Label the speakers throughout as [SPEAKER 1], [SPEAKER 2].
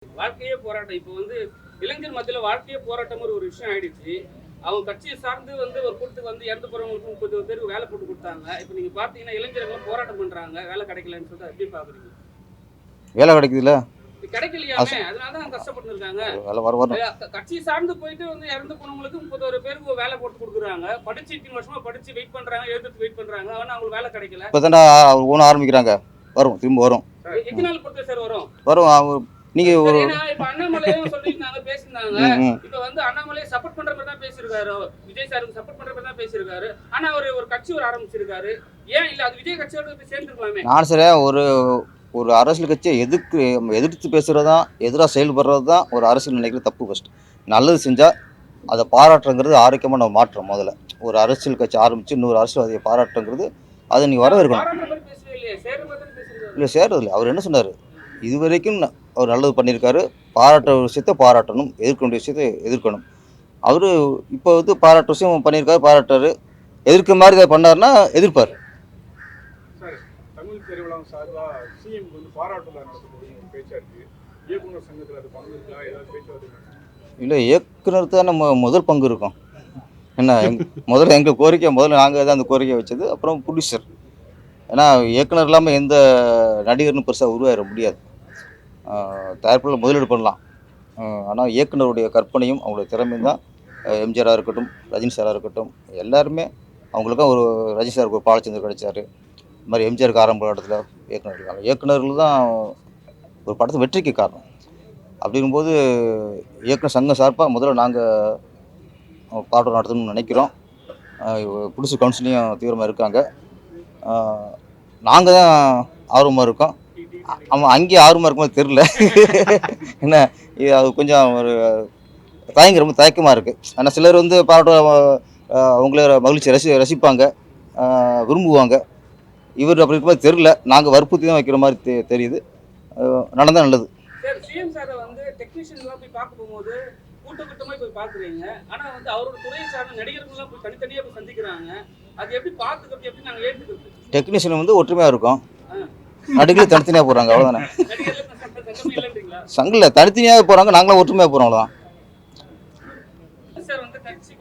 [SPEAKER 1] வாழ்க்கையே போராட்டம். இப்போ வந்து இளைஞர் மத்தியில் வாழ்க்கையே போராட்டம் ஒரு விஷயம் ஆயிடுச்சு. அவங்க கட்சியை சார்ந்து வந்து ஒரு கூட்டத்துக்கு வந்து இறந்து போறவங்களுக்கு 30 பேருக்கு வேலை போட்டு கொடுத்தாங்க. இப்போ நீங்க பாத்தீங்கன்னா இளைஞர்களும் போராட்டம் பண்றாங்க, வேலை கிடைக்கலன்னு சொல்லிட்டு எப்படி பாக்குறீங்க?
[SPEAKER 2] வேலை கிடைக்குதுல்ல,
[SPEAKER 1] கிடைக்கலையாமே, அதனாலதான் கஷ்டப்பட்டு இருக்காங்க. கட்சியை சார்ந்து போயிட்டு வந்து இறந்து போனவங்களுக்கு 31 பேருக்கு வேலை போட்டு கொடுக்குறாங்க. படிச்சு இத்தனை வருஷமா படிச்சு வெயிட் பண்றாங்க, எழுதுறதுக்கு வெயிட் பண்றாங்க. ஆனா அவங்களுக்கு வேலை கிடைக்கல.
[SPEAKER 2] இப்பதான்டா ஒன்று ஆரம்பிக்கிறாங்க, வரும், திரும்ப வரும்.
[SPEAKER 1] எத்தனை நாள் பொறுத்து சார் வரும்?
[SPEAKER 2] வரும். நீங்க ஒரு
[SPEAKER 1] இப்ப அண்ணாமலையும் சொல்லிருந்தாங்க, பேசியிருந்தாங்க. இப்ப வந்து அண்ணாமலையை சப்போர்ட் பண்ற மாதிரி தான் பேசியிருக்காரு, விஜய் சாருக்கு சப்போர்ட் பண்ற மாதிரி தான் பேசியிருக்காரு. ஆனா அவர் ஒரு கட்சி ஆரம்பிச்சிருக்காரு. ஏன் இல்ல அது விஜய் கட்சியோட போய் சேர்ந்துருக்கலாமே?
[SPEAKER 2] நான் சரி, ஒரு அரசியல் கட்சியை எதிர்த்து பேசுறதா, எதிராக செயல்படுறது தான் ஒரு அரசியல் நினைக்கிற தப்பு. ஃபர்ஸ்ட் நல்லது செஞ்சா அதை பாராட்டுங்கிறது ஆரோக்கியமான மாற்றம். முதல்ல ஒரு அரசியல் கட்சி ஆரம்பிச்சு இன்னொரு அரசியல்வாதியை பாராட்டுங்கிறது அதை நீங்க வரவேற்கணும். இல்லை, சேர்றதில்லை. அவர் என்ன சொன்னார், இதுவரைக்கும் அவர் நல்லது பண்ணியிருக்காரு, பாராட்ட விஷயத்தை பாராட்டணும், எதிர்க்க வேண்டிய விஷயத்தை எதிர்க்கணும். அவர் இப்போ வந்து பாராட்டு விஷயம் பண்ணியிருக்காரு, பாராட்டாரு. எதிர்க்க மாதிரி இதை பண்ணாருன்னா எதிர்ப்பார்.
[SPEAKER 3] தமிழ் திரையுலகம் சார்பாக சிஎம் வந்து பாராட்டு நடத்தக்கூடிய பேச்சா இருக்கு. இயக்குனர் சங்கத்தில் அது பங்கு இருக்கா, ஏதாவது பேச்சுவார்த்தை?
[SPEAKER 2] இல்லை, இயக்குனர் தான் நம்ம முதல் பங்கு இருக்கும். என்ன முதல்ல எங்கள் கோரிக்கை, முதல்ல நாங்கள் தான் அந்த கோரிக்கை வச்சது. அப்புறம் ப்ரொடியூசர். ஏன்னா இயக்குனர் இல்லாமல் எந்த நடிகர்னு பெருசாக உருவாயிட முடியாது. தயாரிப்பில் முதலீடு பண்ணலாம், ஆனால் இயக்குனருடைய கற்பனையும் அவங்களுடைய திறமையும் தான். எம்ஜிஆராக இருக்கட்டும், ரஜினி சாராக இருக்கட்டும், எல்லாருமே அவங்களுக்கும் ஒரு ரஜினி சாருக்கு ஒரு பாலச்சந்தர் கிடைச்சாரு. இது மாதிரி எம்ஜிஆருக்கு ஆரம்ப இடத்துல இயக்குனர் இருக்காங்க. இயக்குனர்கள் தான் ஒரு படத்தை வெற்றிக்கு காரணம். அப்படிங்கும்போது இயக்குனர் சங்கம் சார்பாக முதல்ல நாங்கள் பாடம் நடத்தணும்னு நினைக்கிறோம். புதுசு கவுன்சிலையும் தீவிரமாக இருக்காங்க. நாங்கள் தான் ஆர்வமாக இருக்கோம். அவன் அங்கேயும் ஆர்வமாக இருக்கும்போது தெரில. என்ன இது, அது கொஞ்சம் ஒரு ரொம்ப தயக்கமாக இருக்குது. ஆனால் சிலர் வந்து பாராட்ட அவங்கள மகிழ்ச்சி ரசிப்பாங்க, விரும்புவாங்க. இவர் அப்படி இருக்கும்போது தெரில. நாங்கள் வற்புறுத்தி தான் வைக்கிற மாதிரி தெரியுது. நடந்தால் நல்லது.
[SPEAKER 1] சிஎம் சாரை வந்து டெக்னீஷியன்லாம் போய் பார்க்க போகும்போது கூட்டமாக போய் பார்க்குறீங்க. ஆனால் வந்து அவரோட துறையை சார்ந்த நடிகர்கள்லாம் போய் தனித்தனியாக போய் சந்திக்கிறாங்க. அது எப்படி பார்த்துக்கிறது, எப்படி நாங்கள் ஏற்றுக்கிறது?
[SPEAKER 2] டெக்னீஷியன் வந்து ஒற்றுமையாக இருக்கும், நடிகர்கள் தனித்தனியாக போகிறாங்க, அவ்வளோதானே. சங்கில் தனித்தனியாக போகிறாங்க, நாங்களும் ஒற்றுமையாக போகிறோம், அவ்வளோதான்.
[SPEAKER 1] சார் வந்து கட்சி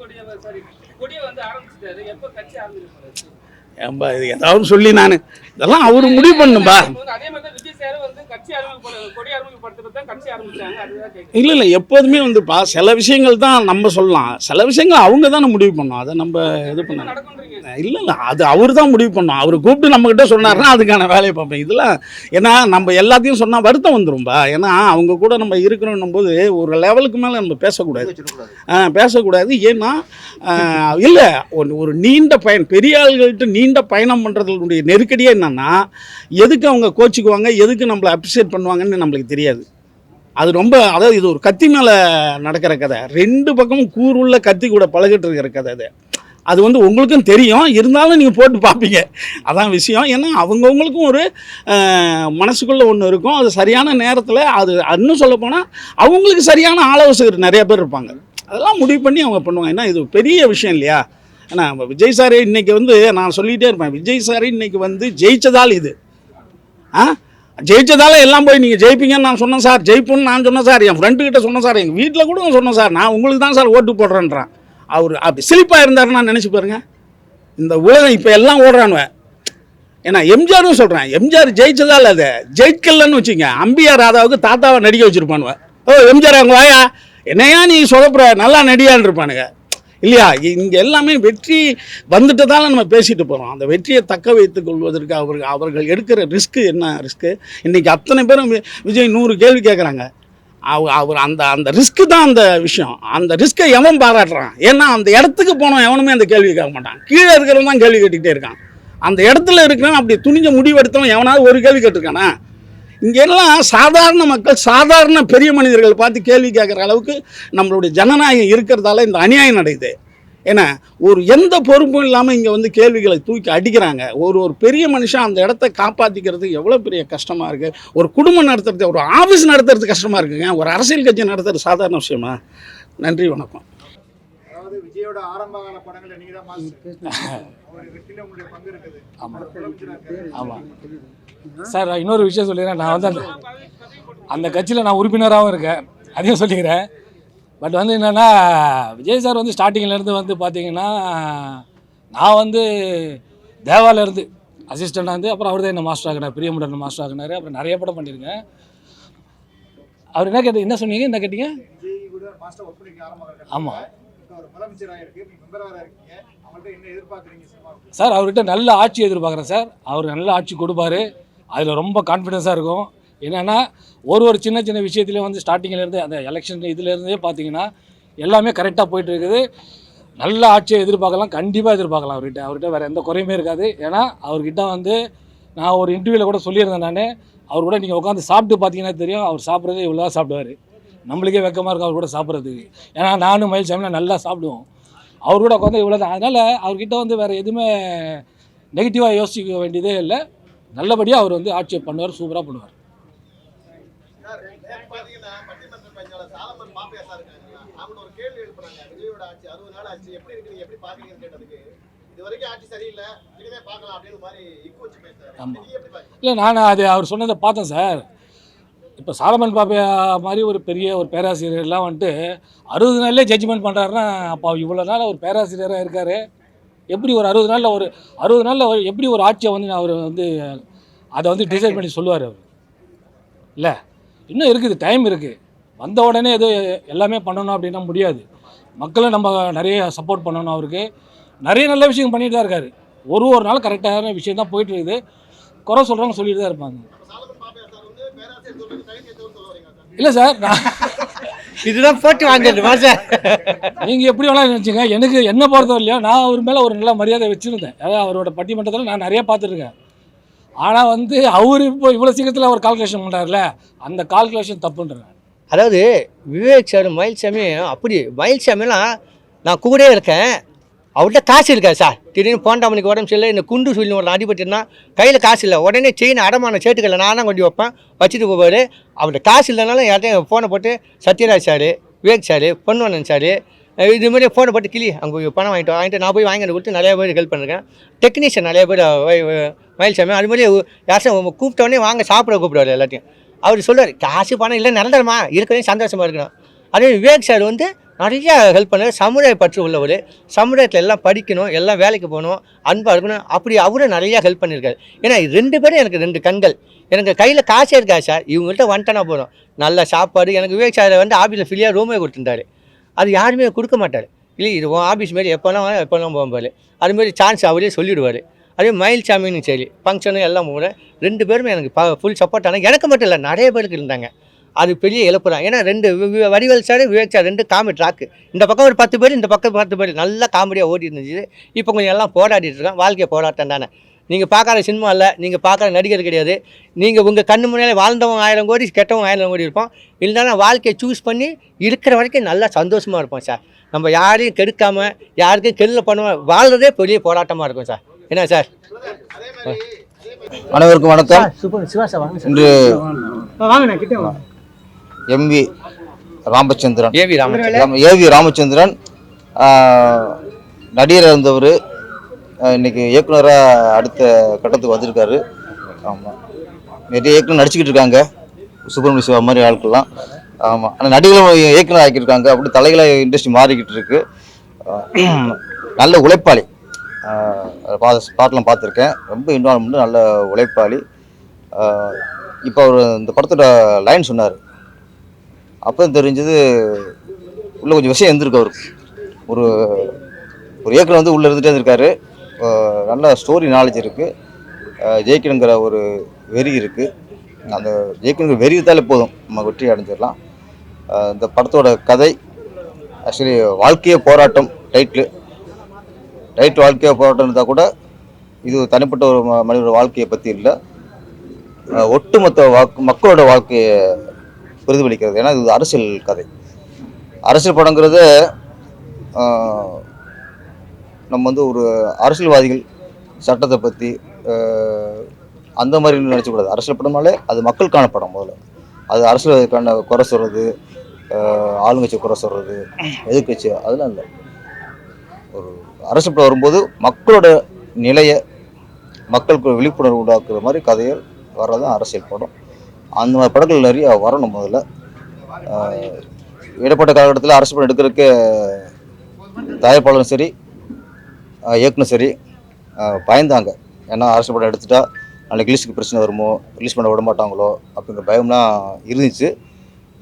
[SPEAKER 1] கொடியை வந்து ஆரம்பிச்சிட்டாரு. எப்போ கட்சி ஆரம்பிச்சு
[SPEAKER 4] ஏன்பா இது ஏதாவது சொல்லி நான் இதெல்லாம் அவரு முடிவு பண்ணும்பா. இல்லை இல்லை, எப்போதுமே வந்துப்பா சில விஷயங்கள் தான் நம்ம சொல்லலாம், சில விஷயங்கள் அவங்க தானே முடிவு பண்ணோம். அதை நம்ம இது பண்ண இல்லை இல்லை, அது அவர் தான் முடிவு பண்ணோம். அவர் கூப்பிட்டு நம்மக்கிட்ட சொன்னார்னா அதுக்கான வேலையை பார்ப்பேன். இதெல்லாம் ஏன்னா நம்ம எல்லாத்தையும் சொன்னால் வருத்தம் வந்துடும்பா. ஏன்னா அவங்க கூட நம்ம இருக்கிறோன்னும் போது ஒரு லெவலுக்கு மேலே நம்ம பேசக்கூடாது. ஏன்னா இல்லை, ஒரு நீண்ட பயணம், பெரிய ஆள்கள்கிட்ட நீண்ட பயணம் பண்ணுறதுடைய நெருக்கடியே என்னன்னா, எதுக்கு அவங்க கோச்சிக்குவாங்க, எதுக்கு நம்மளை அப்ரிஷியேட் பண்ணுவாங்கன்னு நம்மளுக்கு தெரியாது. அது ரொம்ப, அதாவது இது ஒரு கத்தி மேலே நடக்கிற கதை. ரெண்டு பக்கமும் கூறுள்ள கத்தி கூட பழகிட்டு இருக்கிற கதை. அது வந்து உங்களுக்கும் தெரியும், இருந்தாலும் நீங்கள் போட்டு பார்ப்பீங்க, அதான் விஷயம். ஏன்னா அவங்கவுங்களுக்கும் ஒரு மனசுக்குள்ளே ஒன்று இருக்கும். அது சரியான நேரத்தில், அது இன்னும் சொல்லப்போனால் அவங்களுக்கு சரியான ஆலோசகர் நிறைய பேர் இருப்பாங்க. அதெல்லாம் முடிவு பண்ணி அவங்க பண்ணுவாங்க. ஏன்னா இது பெரிய விஷயம் இல்லையா? ஏன்னா விஜய் சார் இன்றைக்கி வந்து நான் சொல்லிகிட்டே இருப்பேன், விஜய் சார் இன்றைக்கி வந்து ஜெயிச்சதால் இது ஜெயிச்சதால எல்லாம் போய் நீங்கள் ஜெயிப்பீங்கன்னு நான் சொன்னேன் சார், ஜெயிப்புன்னு நான் சொன்னேன் சார், என் ஃப்ரெண்டுக்கிட்ட சொன்னேன் சார், எங்கள் வீட்டில் கூட சொன்னேன் சார், நான் உங்களுக்கு தான் சார் ஓட்டு போடுறேன்றான். அவர் அப்படி சிலிப்பாக இருந்தாருன்னா நினச்சி பாருங்க, இந்த உலகம் இப்போ எல்லாம் ஓடுறானுவேன். ஏன்னா எம்ஜிஆரும் சொல்கிறேன், எம்ஜிஆர் ஜெயிச்சதால் அதை ஜெயிக்கலன்னு வச்சுங்க, அம்பியார் ராதாவுக்கு தாத்தாவை நடிக்க வச்சுருப்பானுவேன். எம்ஜிஆர் அவங்க வாயா என்னையா நீ சொதப்புற, நல்லா நடிகான்னு இருப்பானுங்க இல்லையா? இங்கே எல்லாமே வெற்றி வந்துட்டதால நம்ம பேசிட்டு போகிறோம். அந்த வெற்றியை தக்க வைத்துக் கொள்வதற்கு அவர்கள் எடுக்கிற ரிஸ்க்கு என்ன ரிஸ்க்கு? இன்றைக்கி அத்தனை பேரும் விஜய் 100 கேள்வி கேட்குறாங்க. அவர் அந்த ரிஸ்க்கு தான் அந்த விஷயம். அந்த ரிஸ்க்கை எவன் பாராட்டுறான்? ஏன்னா அந்த இடத்துக்கு போனோம் எவனுமே அந்த கேள்வி கேட்க மாட்டான். கீழே இருக்கிறவன் தான் கேள்வி கேட்டுக்கிட்டே இருக்கான். அந்த இடத்துல இருக்கிறவன் அப்படி துணிஞ்ச முடிவெடுத்தவன் எவனாவது ஒரு கேள்வி கேட்டிருக்கானா? இங்கெல்லாம் சாதாரண மக்கள், சாதாரண பெரிய மனிதர்கள் பார்த்து கேள்வி கேட்குற அளவுக்கு நம்மளுடைய ஜனநாயகம் இருக்கிறதால இந்த அநியாயம் நடக்குது. ஏன்னா ஒரு எந்த பொறுப்பும் இல்லாமல் இங்கே வந்து கேள்விகளை தூக்கி அடிக்கிறாங்க. ஒரு பெரிய மனுஷன் அந்த இடத்த காப்பாற்றிக்கிறது எவ்வளோ பெரிய கஷ்டமாக இருக்குது. ஒரு குடும்பம் நடத்துறது, ஒரு ஆஃபீஸ் நடத்துறது கஷ்டமாக இருக்குங்க. ஒரு அரசியல் கட்சி நடத்துறது சாதாரண விஷயமா? நன்றி, வணக்கம்.
[SPEAKER 3] விஜயோட ஆரம்ப கால படங்கள்ல நீங்க தான் மாஸ்டர். அவருடைய வெற்றில உங்களுடைய பங்கு இருக்குது.
[SPEAKER 5] ஆமாம் சார். இன்னொரு விஷயம் சொல்லிடுறேன். நான் வந்து அந்த கட்சியில் நான் உறுப்பினராகவும் இருக்கேன், அதையும் சொல்லிக்கிறேன். பட் வந்து என்னென்னா, விஜய் சார் வந்து ஸ்டார்டிங்லேருந்து வந்து பார்த்தீங்கன்னா, நான் வந்து தேவாலேருந்து அசிஸ்டண்டாக இருந்து அப்புறம் அவர் தான் என்ன மாஸ்டர் ஆகினார், பிரியமுடன் மாஸ்டர் ஆகினார். அப்புறம் நிறைய படம் பண்ணியிருக்கேன். அவர் என்ன சொன்னீங்க, என்ன கேட்டீங்க?
[SPEAKER 3] விஜய் கூட மாஸ்டர் ஒர்க் பண்ணிக்க ஆரம்பிச்சாங்க.
[SPEAKER 5] ஆமாம்
[SPEAKER 3] ஒரு முதலமைச்சராக இருக்கு, நீங்க மெம்பராக இருக்கீங்க. அவங்கள்ட்ட என்ன எதிர்பார்க்குறீங்க சினிமாவுக்கு?
[SPEAKER 5] சார், அவர்கிட்ட நல்ல ஆட்சி எதிர்பார்க்குறேன் சார். அவர் நல்ல ஆட்சி கொடுப்பாரு, அதில் ரொம்ப கான்ஃபிடென்ஸாக இருக்கும். என்னென்னா ஒரு சின்ன சின்ன விஷயத்துலேயும் வந்து ஸ்டார்டிங்கிலேருந்து அந்த எலெக்ஷன் இதுலேருந்தே பார்த்தீங்கன்னா எல்லாமே கரெக்டாக போயிட்டு இருக்குது. நல்ல ஆட்சியை எதிர்பார்க்கலாம், கண்டிப்பாக எதிர்பார்க்கலாம் அவர்கிட்ட வேறு எந்த குறையுமே இருக்காது. ஏன்னா அவர்கிட்ட வந்து நான் ஒரு இன்டர்வியூவில் கூட சொல்லியிருந்தேன். அவர் கூட நீங்கள் உட்காந்து சாப்பிட்டு பார்த்தீங்கன்னா தெரியும், அவர் சாப்பிட்றதே இவ்வளோ தான் சாப்பிடுவார். நம்மளுக்கே வெக்கமாக இருக்கும் அவர் கூட சாப்பிட்றதுக்கு. ஏன்னா நானும் மயில்சாமிலாம் நல்லா சாப்பிடுவோம், அவர் கூட உட்காந்து இவ்வளோ தான். அதனால் அவர்கிட்ட வந்து வேறு எதுவுமே நெகட்டிவாக யோசிக்க வேண்டியதே இல்லை. நல்லபடியாக அவர் வந்து ஆட்சியை பண்ணுவார், சூப்பராக பண்ணுவார். இல்லை, நான் அது அவர் சொன்னதை பார்த்தேன் சார். இப்போ சாலமன் பாப்பையா மாதிரி ஒரு பெரிய ஒரு பேராசிரியர்லாம் வந்துட்டு 60 நாள்லேயே ஜட்ஜ்மெண்ட் பண்ணுறாருன்னா, அப்போ இவ்வளோ நாள் ஒரு பேராசிரியராக இருக்கார். எப்படி ஒரு 60 நாளில் எப்படி ஒரு ஆட்சியை வந்து அவர் வந்து அதை வந்து டிசைட் பண்ணி சொல்லுவார் அவர்? இல்லை, இன்னும் இருக்குது, டைம் இருக்குது. வந்த உடனே எது எல்லாமே பண்ணணும் அப்படின்னா முடியாது. மக்களும் நம்ம நிறைய சப்போர்ட் பண்ணணும். அவருக்கு நிறைய நல்ல விஷயம் பண்ணிட்டு தான் இருக்காரு. ஒரு நாள் கரெக்டான விஷயம் தான் போயிட்டு இருக்குது. குறை சொல்கிறவங்க சொல்லிட்டு தான் இருப்பாங்க. இல்லை சார்,
[SPEAKER 6] இதுதான் போட்டு வாங்கிட்டு சார்.
[SPEAKER 5] நீங்கள் எப்படி வேணாலும் நினச்சிங்க, எனக்கு என்ன பொறுத்தவரை இல்லையோ நான் அவர் மேலே ஒரு நல்ல மரியாதை வச்சுருந்தேன். அதாவது அவரோட பட்டிமன்றத்தில் நான் நிறைய பார்த்துருக்கேன். ஆனால் வந்து அவர் இப்போ இவ்வளோ சீக்கிரத்தில் அவர் கால்குலேஷன் பண்ணுறாருல, அந்த கால்குலேஷன் தப்புன்றாங்க.
[SPEAKER 6] அதாவது விவேக் சார் மயில்சாமி அப்படி, மயில்சாமிலாம் நான் கூட இருக்கேன், அவர்கிட்ட காசு இருக்காது சார். திடீர்னு போண்டாமணிக்கு உடம்பு சரியில்லை, இந்த குண்டு சொல்லி ஒரு அடிபட்டுருந்தா கையில் காசு இல்லை, உடனே செயின் அடமான சேட்டுக்களை நான் தான் கொண்டு வைப்பேன், வச்சுட்டு போவார். அவர்கிட்ட காசு இல்லைனாலும் யார்ட்டையும் ஃபோனை போட்டு Sathyaraj sir, Vivek sir, Ponvannan sir, இது மாதிரி ஃபோனை போட்டு கிளி அங்கே பணம் வாங்கிட்டு நான் போய் வாங்கிட்டு கொடுத்து நிறைய பேர் ஹெல்ப் பண்ணிருக்கேன். டெக்னீஷியன் நிறைய பேர் மயில்சாமி அது மாதிரி யாரும் கூப்பிட்டோடனே வாங்க சாப்பிட கூப்பிடுவார் எல்லாத்தையும். அவர் சொல்லுவார், காசு பணம் இல்லை நிரந்தரமா இருக்கிறதே சந்தோஷமாக இருக்கணும். அதே விவேக் சார் வந்து நிறையா ஹெல்ப் பண்ணார். சமுதாய பற்று உள்ளவர், சமுதாயத்தில் எல்லாம் படிக்கணும், எல்லாம் வேலைக்கு போகணும், அன்பாக இருக்கணும், அப்படி அவரும் நிறையா ஹெல்ப் பண்ணியிருக்காரு. ஏன்னா 2 பேரும் எனக்கு 2 கண்கள். எனக்கு கையில் காசே இருக்காது சார், இவங்கள்ட்ட வந்துட்டனா போதும். நல்ல சாப்பாடு. எனக்கு விவேக் சார் வந்து ஆஃபீஸில் ஃப்ரீயாக ரூமே கொடுத்துருந்தாரு. அது யாருமே கொடுக்க மாட்டார். இல்லை இது ஆஃபீஸ் மாரி எப்போல்லாம் போகும்போது அதுமாரி சான்ஸ் அவரே சொல்லிவிடுவார். அதே மயில்சாமின்னு சரி, ஃபங்க்ஷனு எல்லாம் போகிறேன். 2 பேருமே எனக்கு ஃபுல் சப்போர்ட். ஆனால் எனக்கு மட்டும் இல்லை, நிறைய பேருக்கு இருந்தாங்க. அது பெரிய இழப்பு தான். ஏன்னா 2 Vadivel sir, Vivek sir 2 comedy track. இந்த பக்கம் ஒரு 10 பேர், இந்த பக்கம் 10 பேர், நல்லா காமெடியாக ஓடி இருந்துச்சு. இப்போ கொஞ்சம் எல்லாம் போராடிட்டு இருக்கோம். வாழ்க்கையை போராட்டம் தானே. நீங்கள் பார்க்குற சினிமா இல்லை, நீங்கள் பார்க்குற நடிகர் கிடையாது. நீங்கள் உங்கள் கண்ணு முன்னாலே வாழ்ந்தவங்க 1000 கோடி, கெட்டவங்க 1000 கோடி இருப்போம். இருந்தாலும் வாழ்க்கையை சூஸ் பண்ணி இருக்கிற வரைக்கும் நல்லா சந்தோஷமாக இருப்போம் சார். நம்ம யாரையும் கெடுக்காமல், யாருக்கும் கெல்ல பண்ணுவோம், வாழ்கிறதே பெரிய போராட்டமாக இருக்கும் சார். என்ன சார்?
[SPEAKER 2] அனைவருக்கும் வணக்கம்.
[SPEAKER 6] சிவா சார் வாங்க.
[SPEAKER 2] இன்று
[SPEAKER 6] வாங்க கிட்டே வாங்க.
[SPEAKER 2] ஏவி ராமச்சந்திரன்
[SPEAKER 6] ஏவி
[SPEAKER 2] ராமச்சந்திரன் நடிகராக இருந்தவர் இன்னைக்கு இயக்குனராக அடுத்த கட்டத்துக்கு வந்திருக்காரு. ஆமாம், நிறைய இயக்குனர் நடிச்சுக்கிட்டு இருக்காங்க, சுப்பிரமணிய சிவா மாதிரி ஆட்கள்லாம். ஆமாம், ஆனால் நடிகர்களும் இயக்குனர் ஆக்கியிருக்காங்க. அப்படி தலைகளாக இண்டஸ்ட்ரி மாறிக்கிட்டு இருக்கு. நல்ல உழைப்பாளி. பாட்டெலாம் பார்த்துருக்கேன். ரொம்ப இன்வால்வ்மெண்ட், நல்ல உழைப்பாளி. இப்போ அவர் இந்த படத்தோட லைன் சொன்னார், அப்போ தெரிஞ்சது உள்ளே கொஞ்சம் விஷயம் இருந்திருக்கு. அவருக்கு ஒரு இயக்குனர் வந்து உள்ளே இருந்துகிட்டே இருக்காரு. நல்ல ஸ்டோரி நாலேஜ் இருக்குது, ஜெயிக்கணுங்கிற ஒரு வெறி இருக்குது. அந்த ஜெயிக்கணுங்கிற வெறி இருந்தாலே போதும், நம்ம வெற்றி அடைஞ்சிடலாம். இந்த படத்தோட கதை ஆக்சுவலி வாழ்க்கையே போராட்டம். டைட்டில் வாழ்க்கையே போராட்டம் இருந்தால் கூட இது தனிப்பட்ட ஒரு மனிதனோட வாழ்க்கையை பற்றி இல்லை, ஒட்டுமொத்த மக்களோட வாழ்க்கையை பிரதிபலிக்கிறது. ஏன்னா இது அரசியல் கதை. அரசியல் படங்கிறது நம்ம வந்து ஒரு அரசியல்வாதிகள் சட்டத்தை பற்றி அந்த மாதிரி நினச்சக்கூடாது. அரசியல் படம்னாலே அது மக்களுக்கான படம். முதல்ல அது அரசியல்வாதிக்கான குறை சொல்கிறது, ஆளுங்கட்சி குறை சொல்கிறது, எதிர்கட்சி, அதெல்லாம் இல்லை. ஒரு அரசு படம் வரும்போது மக்களோட நிலையை மக்களுக்கு விழிப்புணர்வு உண்டாக்குற மாதிரி கதைகள் வர்றதான் அரசியல் படம். அந்த மாதிரி படங்கள் நிறைய வரணும். முதல்ல இடைப்பட்ட காலகட்டத்தில் அரசு படம் எடுக்கிறதுக்கு தயாரிப்பாளரும் சரி இயக்குனர் சரி பயந்தாங்க. ஏன்னா அரசு படம் எடுத்துட்டா நாளைக்கு ரிலீஸுக்கு பிரச்சனை வருமோ, ரிலீஸ் பண்ண விட மாட்டாங்களோ அப்படிங்கிற பயம்லாம் இருந்துச்சு.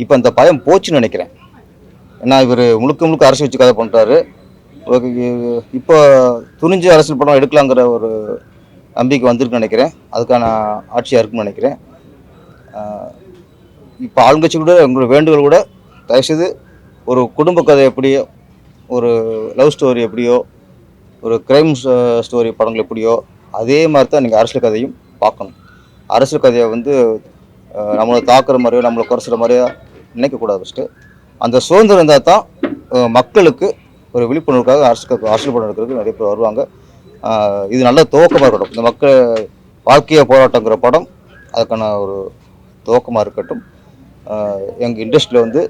[SPEAKER 2] இப்போ அந்த பயம் போச்சுன்னு நினைக்கிறேன். ஏன்னா இவர் முழுக்க முழுக்க அரசு வச்சு கதை பண்ணுறாரு. இப்போ துணிஞ்சு அரசியல் படம் எடுக்கலாங்கிற ஒரு நம்பிக்கை வந்திருக்குன்னு நினைக்கிறேன். அதுக்கான ஆட்சியாக இருக்குன்னு நினைக்கிறேன். இப்போ ஆளுங்கட்சி கூட உங்களோட வேண்டுகோள் கூட தயவுசெய்து ஒரு குடும்ப கதை எப்படியோ, ஒரு லவ் ஸ்டோரி எப்படியோ, ஒரு க்ரைம் ஸ்டோரி படங்கள் எப்படியோ அதே மாதிரி தான் நீங்கள் அரசியல் கதையும் பார்க்கணும். அரசியல் கதையை வந்து நம்மளை தாக்குற மாதிரியோ நம்மளை குறைச்சிற மாதிரியோ நினைக்கக்கூடாது. ஃபஸ்ட்டு அந்த சுதந்திரம் இருந்தால் தான் மக்களுக்கு ஒரு விழிப்புணர்வுக்காக அரசியல் படம் எடுக்கிறதுக்கு நிறைய பேர் வருவாங்க. இது நல்ல துவக்கமாக இருக்கட்டும். இந்த மக்கள் வாழ்க்கைய போராட்டங்கிற படம் அதுக்கான ஒரு துவக்கமாக இருக்கட்டும். எங்கள் இண்டஸ்ட்ரியில் வந்து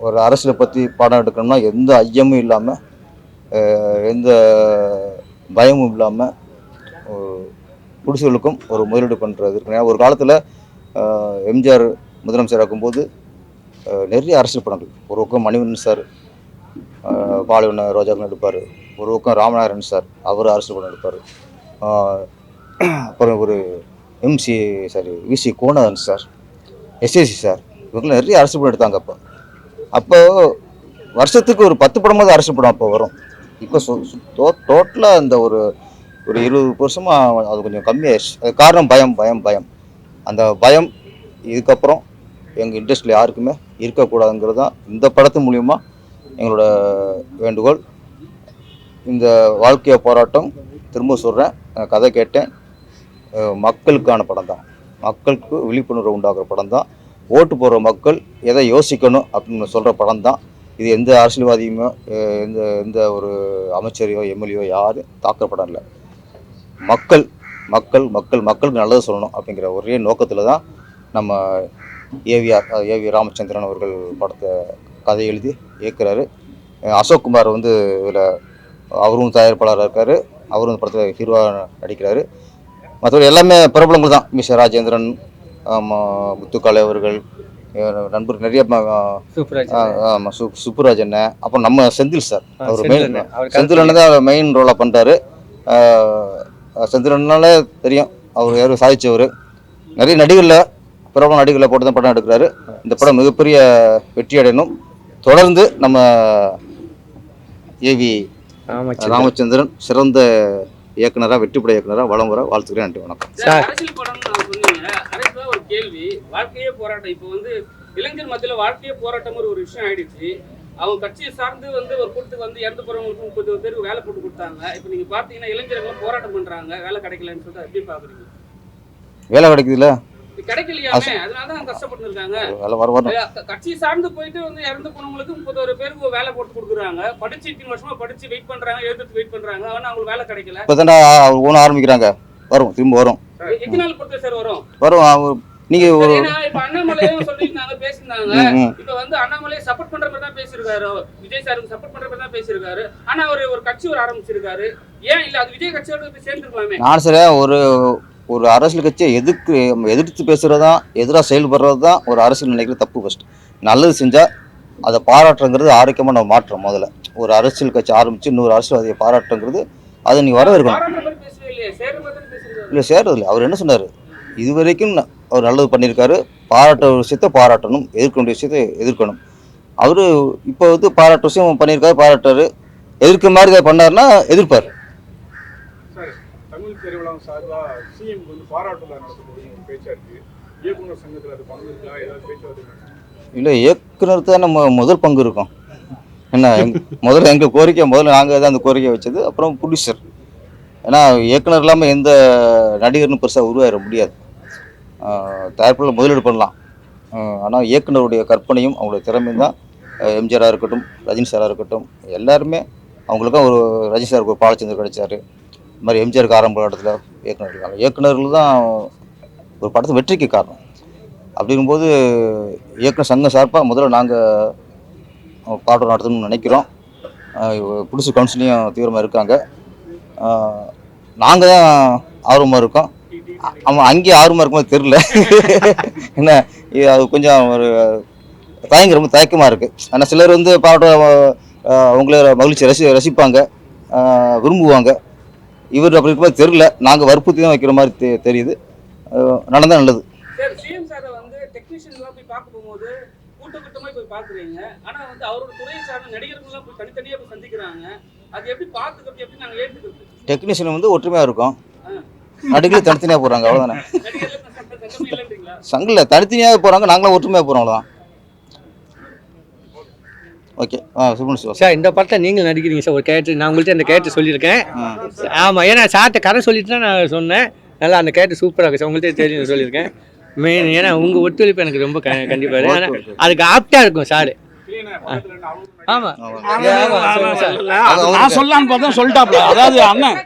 [SPEAKER 2] ஒரு அரசியலை பற்றி படம் எடுக்கணும்னா எந்த ஐயமும் இல்லாமல், எந்த பயமும் இல்லாமல் குடிசைகளுக்கும் ஒரு முதலீடு பண்ணுறது இருக்கு. ஏன்னா ஒரு காலத்தில் எம்ஜிஆர் முதலமைச்சர் ஆக்கும்போது நிறைய அரசியல் படங்கள், ஒரு பக்கம் மணிவண்ணன் சார் பாலைவன ரோஜாக்கள் எடுப்பார், ஒரு பக்கம் ராமநாதன் சார் அவர் அரசியல் படம் எடுப்பார், அப்புறம் ஒரு விசி கோணாதன் சார், எஸ்ஏசி சார், இவங்களாம் நிறைய அரசியல் படம் எடுத்தாங்க. அப்போ வருஷத்துக்கு ஒரு 10 படமாவது அரசியல் படம் அப்போ வரும். இப்போ டோட்டலாக அந்த ஒரு 20 வருஷமாக அது கொஞ்சம் கம்மியாயிடுச்சு. அது காரணம் பயம். அந்த பயம் இதுக்கப்புறம் எங்கள் இண்டஸ்ட்ரியில் யாருக்குமே இருக்கக்கூடாதுங்கிறது தான் இந்த படத்து மூலிமா எங்களோட வேண்டுகோள். இந்த வாழ்க்கைய போராட்டம் திரும்ப சொல்கிறேன், கதை கேட்டேன், மக்களுக்கான படம் தான், மக்களுக்கு விழிப்புணர்வு உண்டாக்குற படம் தான், ஓட்டு போடுற மக்கள் எதை யோசிக்கணும் அப்படின்னு சொல்கிற படம் தான். இது எந்த அரசியல்வாதியுமோ எந்த ஒரு அமைச்சரையோ எம்எல்ஏயோ யாரும் தாக்குற படம் இல்லை. மக்களுக்கு நல்லது சொல்லணும் அப்படிங்கிற ஒரே நோக்கத்தில் தான் நம்ம ஏவி ராமச்சந்திரன் அவர்கள் படத்தை கதை எழுதி இயக்குறாரு. அசோக் குமார் வந்து இதில் அவரும் தயாரிப்பாளராக இருக்கார், அவரும் இந்த படத்தில் ஹீரோவாக நடிக்கிறாரு. மற்றபடி எல்லாமே பிரபலங்கள் தான். மிஸ்டர் ராஜேந்திரன், முத்துக்காலை அவர்கள், நண்பர் நிறைய சுப்புராஜ் அண்ணன், அப்புறம் நம்ம செந்தில் சார், அவர் செந்தில் அண்ணன் தான் மெயின் ரோலாக பண்ணுறாரு. செந்தில் அண்ணனாலே தெரியும் அவர் யாரும் சாதிச்சவர். நிறைய நடிகரில் பிரபல நடிகர்களை போட்டு தான் படம் எடுக்கிறாரு. இந்த படம் மிகப்பெரிய வெற்றி அடையணும். தொடர்ந்து நம்ம ஏவி ராமச்சந்திரன் சிறந்த இயக்குனராக, வெற்றிப்பட இயக்குனராக வலம் வர வாழ்த்துக்கிறேன். நன்றி, வணக்கம்.
[SPEAKER 1] அரசியல் படம் சொன்னீங்க, அரசியல் ஒரு கேள்வி, வாழ்க்கையே போராட்டம். இப்போ வந்து இளைஞர் மத்தியில் வாழ்க்கையே போராட்டம் ஒரு விஷயம் ஆயிடுச்சு. அவங்க கட்சியை சார்ந்து வந்து ஒரு கூட்டத்துக்கு வந்து இறந்து போறவங்களுக்கு 30 பேருக்கு வேலை போட்டு கொடுத்தாங்க. இப்போ நீங்க பாத்தீங்கன்னா இளைஞர்களும் போராட்டம் பண்றாங்க, வேலை கிடைக்கலன்னு சொல்லிட்டு எப்படி பாக்குறீங்க?
[SPEAKER 2] வேலை கிடைக்குதுல்ல,
[SPEAKER 1] கிடைக்கலையாமே, அதனாலதான் கஷ்டப்பட்டு இருக்காங்க. கட்சியை சார்ந்து போயிட்டு வந்து இறந்து போனவங்களுக்கு 31 பேருக்கு வேலை போட்டு கொடுக்குறாங்க. படிச்சு 2 வருஷமா படிச்சு வெயிட் பண்றாங்க, எழுதுறதுக்கு வெயிட் பண்றாங்க, ஆனா அவங்களுக்கு வேலை கிடைக்கல.
[SPEAKER 2] இப்பதானே ஒன்றும் ஆரம்பிக்கிறாங்க, வரும், திரும்ப வரும்.
[SPEAKER 1] எத்தனை நாள் பொறுத்து சார் வரும்?
[SPEAKER 2] நீங்க ஒரு
[SPEAKER 1] இப்ப அண்ணாமலையும் சொல்லிருந்தாங்க, பேசியிருந்தாங்க. இப்ப வந்து அண்ணாமலையை சப்போர்ட் பண்ற மாதிரி தான் பேசியிருக்காரு, விஜய் சாருக்கு சப்போர்ட் பண்ற மாதிரி தான் பேசியிருக்காரு. ஆனா அவர் ஒரு கட்சி ஆரம்பிச்சிருக்காரு, ஏன் இல்ல அது விஜய் கட்சியோட சேர்ந்துருக்கலாமே?
[SPEAKER 2] நான் சரியா ஒரு அரசியல் கட்சியை எதிர்த்து பேசுறதா, எதிராக செயல்படுறது தான் ஒரு அரசியல் நினைக்கிற தப்பு. ஃபர்ஸ்ட் நல்லது செஞ்சால் அதை பாராட்டுங்கிறது ஆரோக்கியமாக நம்ம மாற்றோம். முதல்ல ஒரு அரசியல் கட்சி ஆரம்பித்து இன்னொரு அரசியல்வாதியை பாராட்டுங்கிறது அதை நீங்கள் வரவேற்கணும். இல்லை, சேர்றதில்லை. அவர் என்ன சொன்னார், இது வரைக்கும் அவர் நல்லது பண்ணியிருக்காரு, பாராட்ட விஷயத்தை பாராட்டணும், எதிர்க்க வேண்டிய விஷயத்தை எதிர்க்கணும். அவர் இப்போ வந்து பாராட்டு விஷயம் பண்ணியிருக்காரு, பாராட்டாரு, எதிர்க்க மாதிரி பண்ணாருன்னா எதிர்ப்பார்.
[SPEAKER 3] தமிழ் திரையுலகம் சார்பாக சிஎம் வந்து பாராட்டு நடத்தக்கூடிய ஒரு பேச்சா இருக்கு. இயக்குனர் சங்கத்தில் அது பங்கு இருக்கா, ஏதாவது பேச்சுவார்த்தை? இல்லை,
[SPEAKER 2] இயக்குனர் தான் நம்ம முதல் பங்கு இருக்கோம். என்ன முதல்ல எங்கள் கோரிக்கை, முதல்ல நாங்கள் தான் அந்த கோரிக்கை வச்சது. அப்புறம் ப்ரொடியூசர், ஏன்னா இயக்குனர் இல்லாமல் எந்த நடிகர்னு பெருசாக உருவாயிட முடியாது. தயாரிப்பில் முதலீடு பண்ணலாம், ஆனால் இயக்குனருடைய கற்பனையும் அவங்களுடைய திறமையும் தான். எம்ஜிஆராக இருக்கட்டும், ரஜினி சாராக இருக்கட்டும், எல்லாருமே அவங்களுக்கும் ஒரு ரஜினி சாருக்கு ஒரு பாலச்சந்தர் கிடைச்சாரு. இது மாதிரி எம்ஜிஆருக்கு ஆரம்ப இடத்துல இயக்குனர் இருக்காங்க. இயக்குநர்கள் தான் ஒரு படத்தை வெற்றிக்கு காரணம். அப்படிங்கும்போது இயக்குனர் சங்கம் சார்பாக முதல்ல நாங்கள் பாடம் நடத்தணும்னு நினைக்கிறோம். புதுசு கவுன்சிலையும் தீவிரமாக இருக்காங்க. நாங்கள் தான் ஆர்வமாக இருக்கோம். ஆமாம், அங்கேயும் ஆர்வமாக இருக்கும்போது தெரில. என்ன அது கொஞ்சம் ஒரு ரொம்ப தயக்கமாக இருக்குது. ஆனால் சிலர் வந்து அவங்கள மகிழ்ச்சி ரசிப்பாங்க, விரும்புவாங்க. இவர் அப்படி இருக்கும்போது தெரில. நாங்கள் வற்புறுத்தி தான் வைக்கிற மாதிரி தெரியுது. நடந்தால் நல்லது.
[SPEAKER 1] சார், சிஎம் சாரை வந்து டெக்னீஷியன்லாம் போய் பார்க்க போகும்போது கூட்டமாக போய் பார்க்குறீங்க. ஆனால் வந்து அவரோட துறையை சார்ந்த நடிகர்கள்லாம் போய் தனித்தனியாக போய் சந்திக்கிறாங்க. அது எப்படி பார்த்துக்கிறது, எப்படி நாங்கள் ஏற்றுக்கிறது?
[SPEAKER 2] டெக்னீஷியன் வந்து ஒற்றுமையாக இருக்கும், நடிகர்கள் தனித்தனியாக போகிறாங்க, அவ்வளோதானே. சங்கில் தனித்தனியாக போகிறாங்க, நாங்களும் ஒற்றுமையாக போகிறோம், அவ்வளோதான். ஓகே. சுப்ரமணியம்
[SPEAKER 6] சார், இந்த படத்தை நீங்கள் நடிக்கிறீங்க சார், ஒரு கேரக்டர். நான் உங்கள்கிட்ட அந்த கேரக்டர் சொல்லியிருக்கேன். ஆமாம், ஏன்னா சார்ட்ட கதை சொல்லிட்டு தான் நான் சொன்னேன். நல்லா அந்த கேரக்டர் சூப்பராக இருக்குது சார், உங்கள்கிட்ட தெரியும் சொல்லியிருக்கேன். மெயின் ஏன்னா உங்கள் ஒத்துழைப்பு எனக்கு ரொம்ப கண்டிப்பாக இருக்குது. ஆனால் அதுக்கு ஆப்டாக இருக்கும் சார். ஆமாம்,
[SPEAKER 4] நான் சொல்லலான்னு பார்த்தா சொல்லிட்டாப்ல. அதாவது அண்ணன்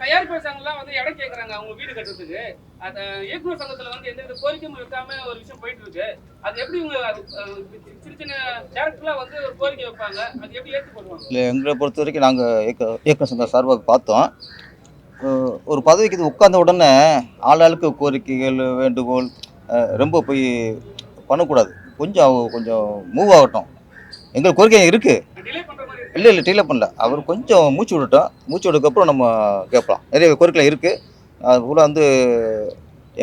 [SPEAKER 1] தயாரிப்பு சங்கம்லாம் வந்து இடம் கேட்கறாங்க அவங்க வீடு கட்டுறதுக்கு. அந்த இயக்குனர் சங்கத்துல வந்து எந்த கோரிக்கையும் வைக்காம ஒரு விஷயம் போயிட்டு இருக்கு. அது எப்படி சின்ன சின்ன டேரக்டர்லாம் வந்து ஒரு கோரிக்கை வைப்பாங்க, அது எப்படி ஏற்றுக்கொள்வாங்க?
[SPEAKER 2] இல்லை, எங்களை பொறுத்த வரைக்கும் நாங்கள் இயக்குனர் சங்க சார்பாக பார்த்தோம். ஒரு பதவிக்கு உட்கார்ந்த உடனே ஆளாளுக்கு கோரிக்கைகள், வேண்டுகோள் ரொம்ப போய் பண்ணக்கூடாது. கொஞ்சம் மூவ் ஆகட்டும். எங்களுக்கு கோரிக்கை இருக்குது. இல்லை டீலே பண்ணல. அவர் கொஞ்சம் மூச்சு விடட்டும். மூச்சு விடுறதுக்கப்புறம் நம்ம கேட்கலாம். நிறைய கோரிக்கை இருக்குது. அது போல் வந்து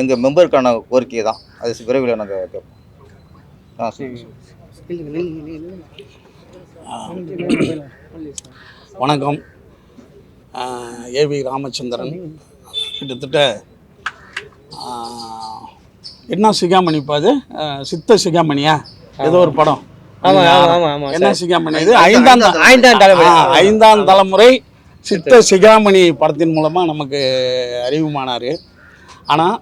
[SPEAKER 2] எங்கள் மெம்பருக்கான கோரிக்கை தான். அது விரைவில் நாங்கள் கேட்போம். சரி.
[SPEAKER 4] வணக்கம். ஏவி ராமச்சந்திரன் கிட்டத்தட்ட என்ன சிகாமணி பாது சித்த சிகாமணியா ஏதோ ஒரு படம். என்ன சிகாமணி இது? ஐந்தாம் தலைமுறை சித்த சிகாமணி படத்தின் மூலமாக நமக்கு அறிவுமானார். ஆனால்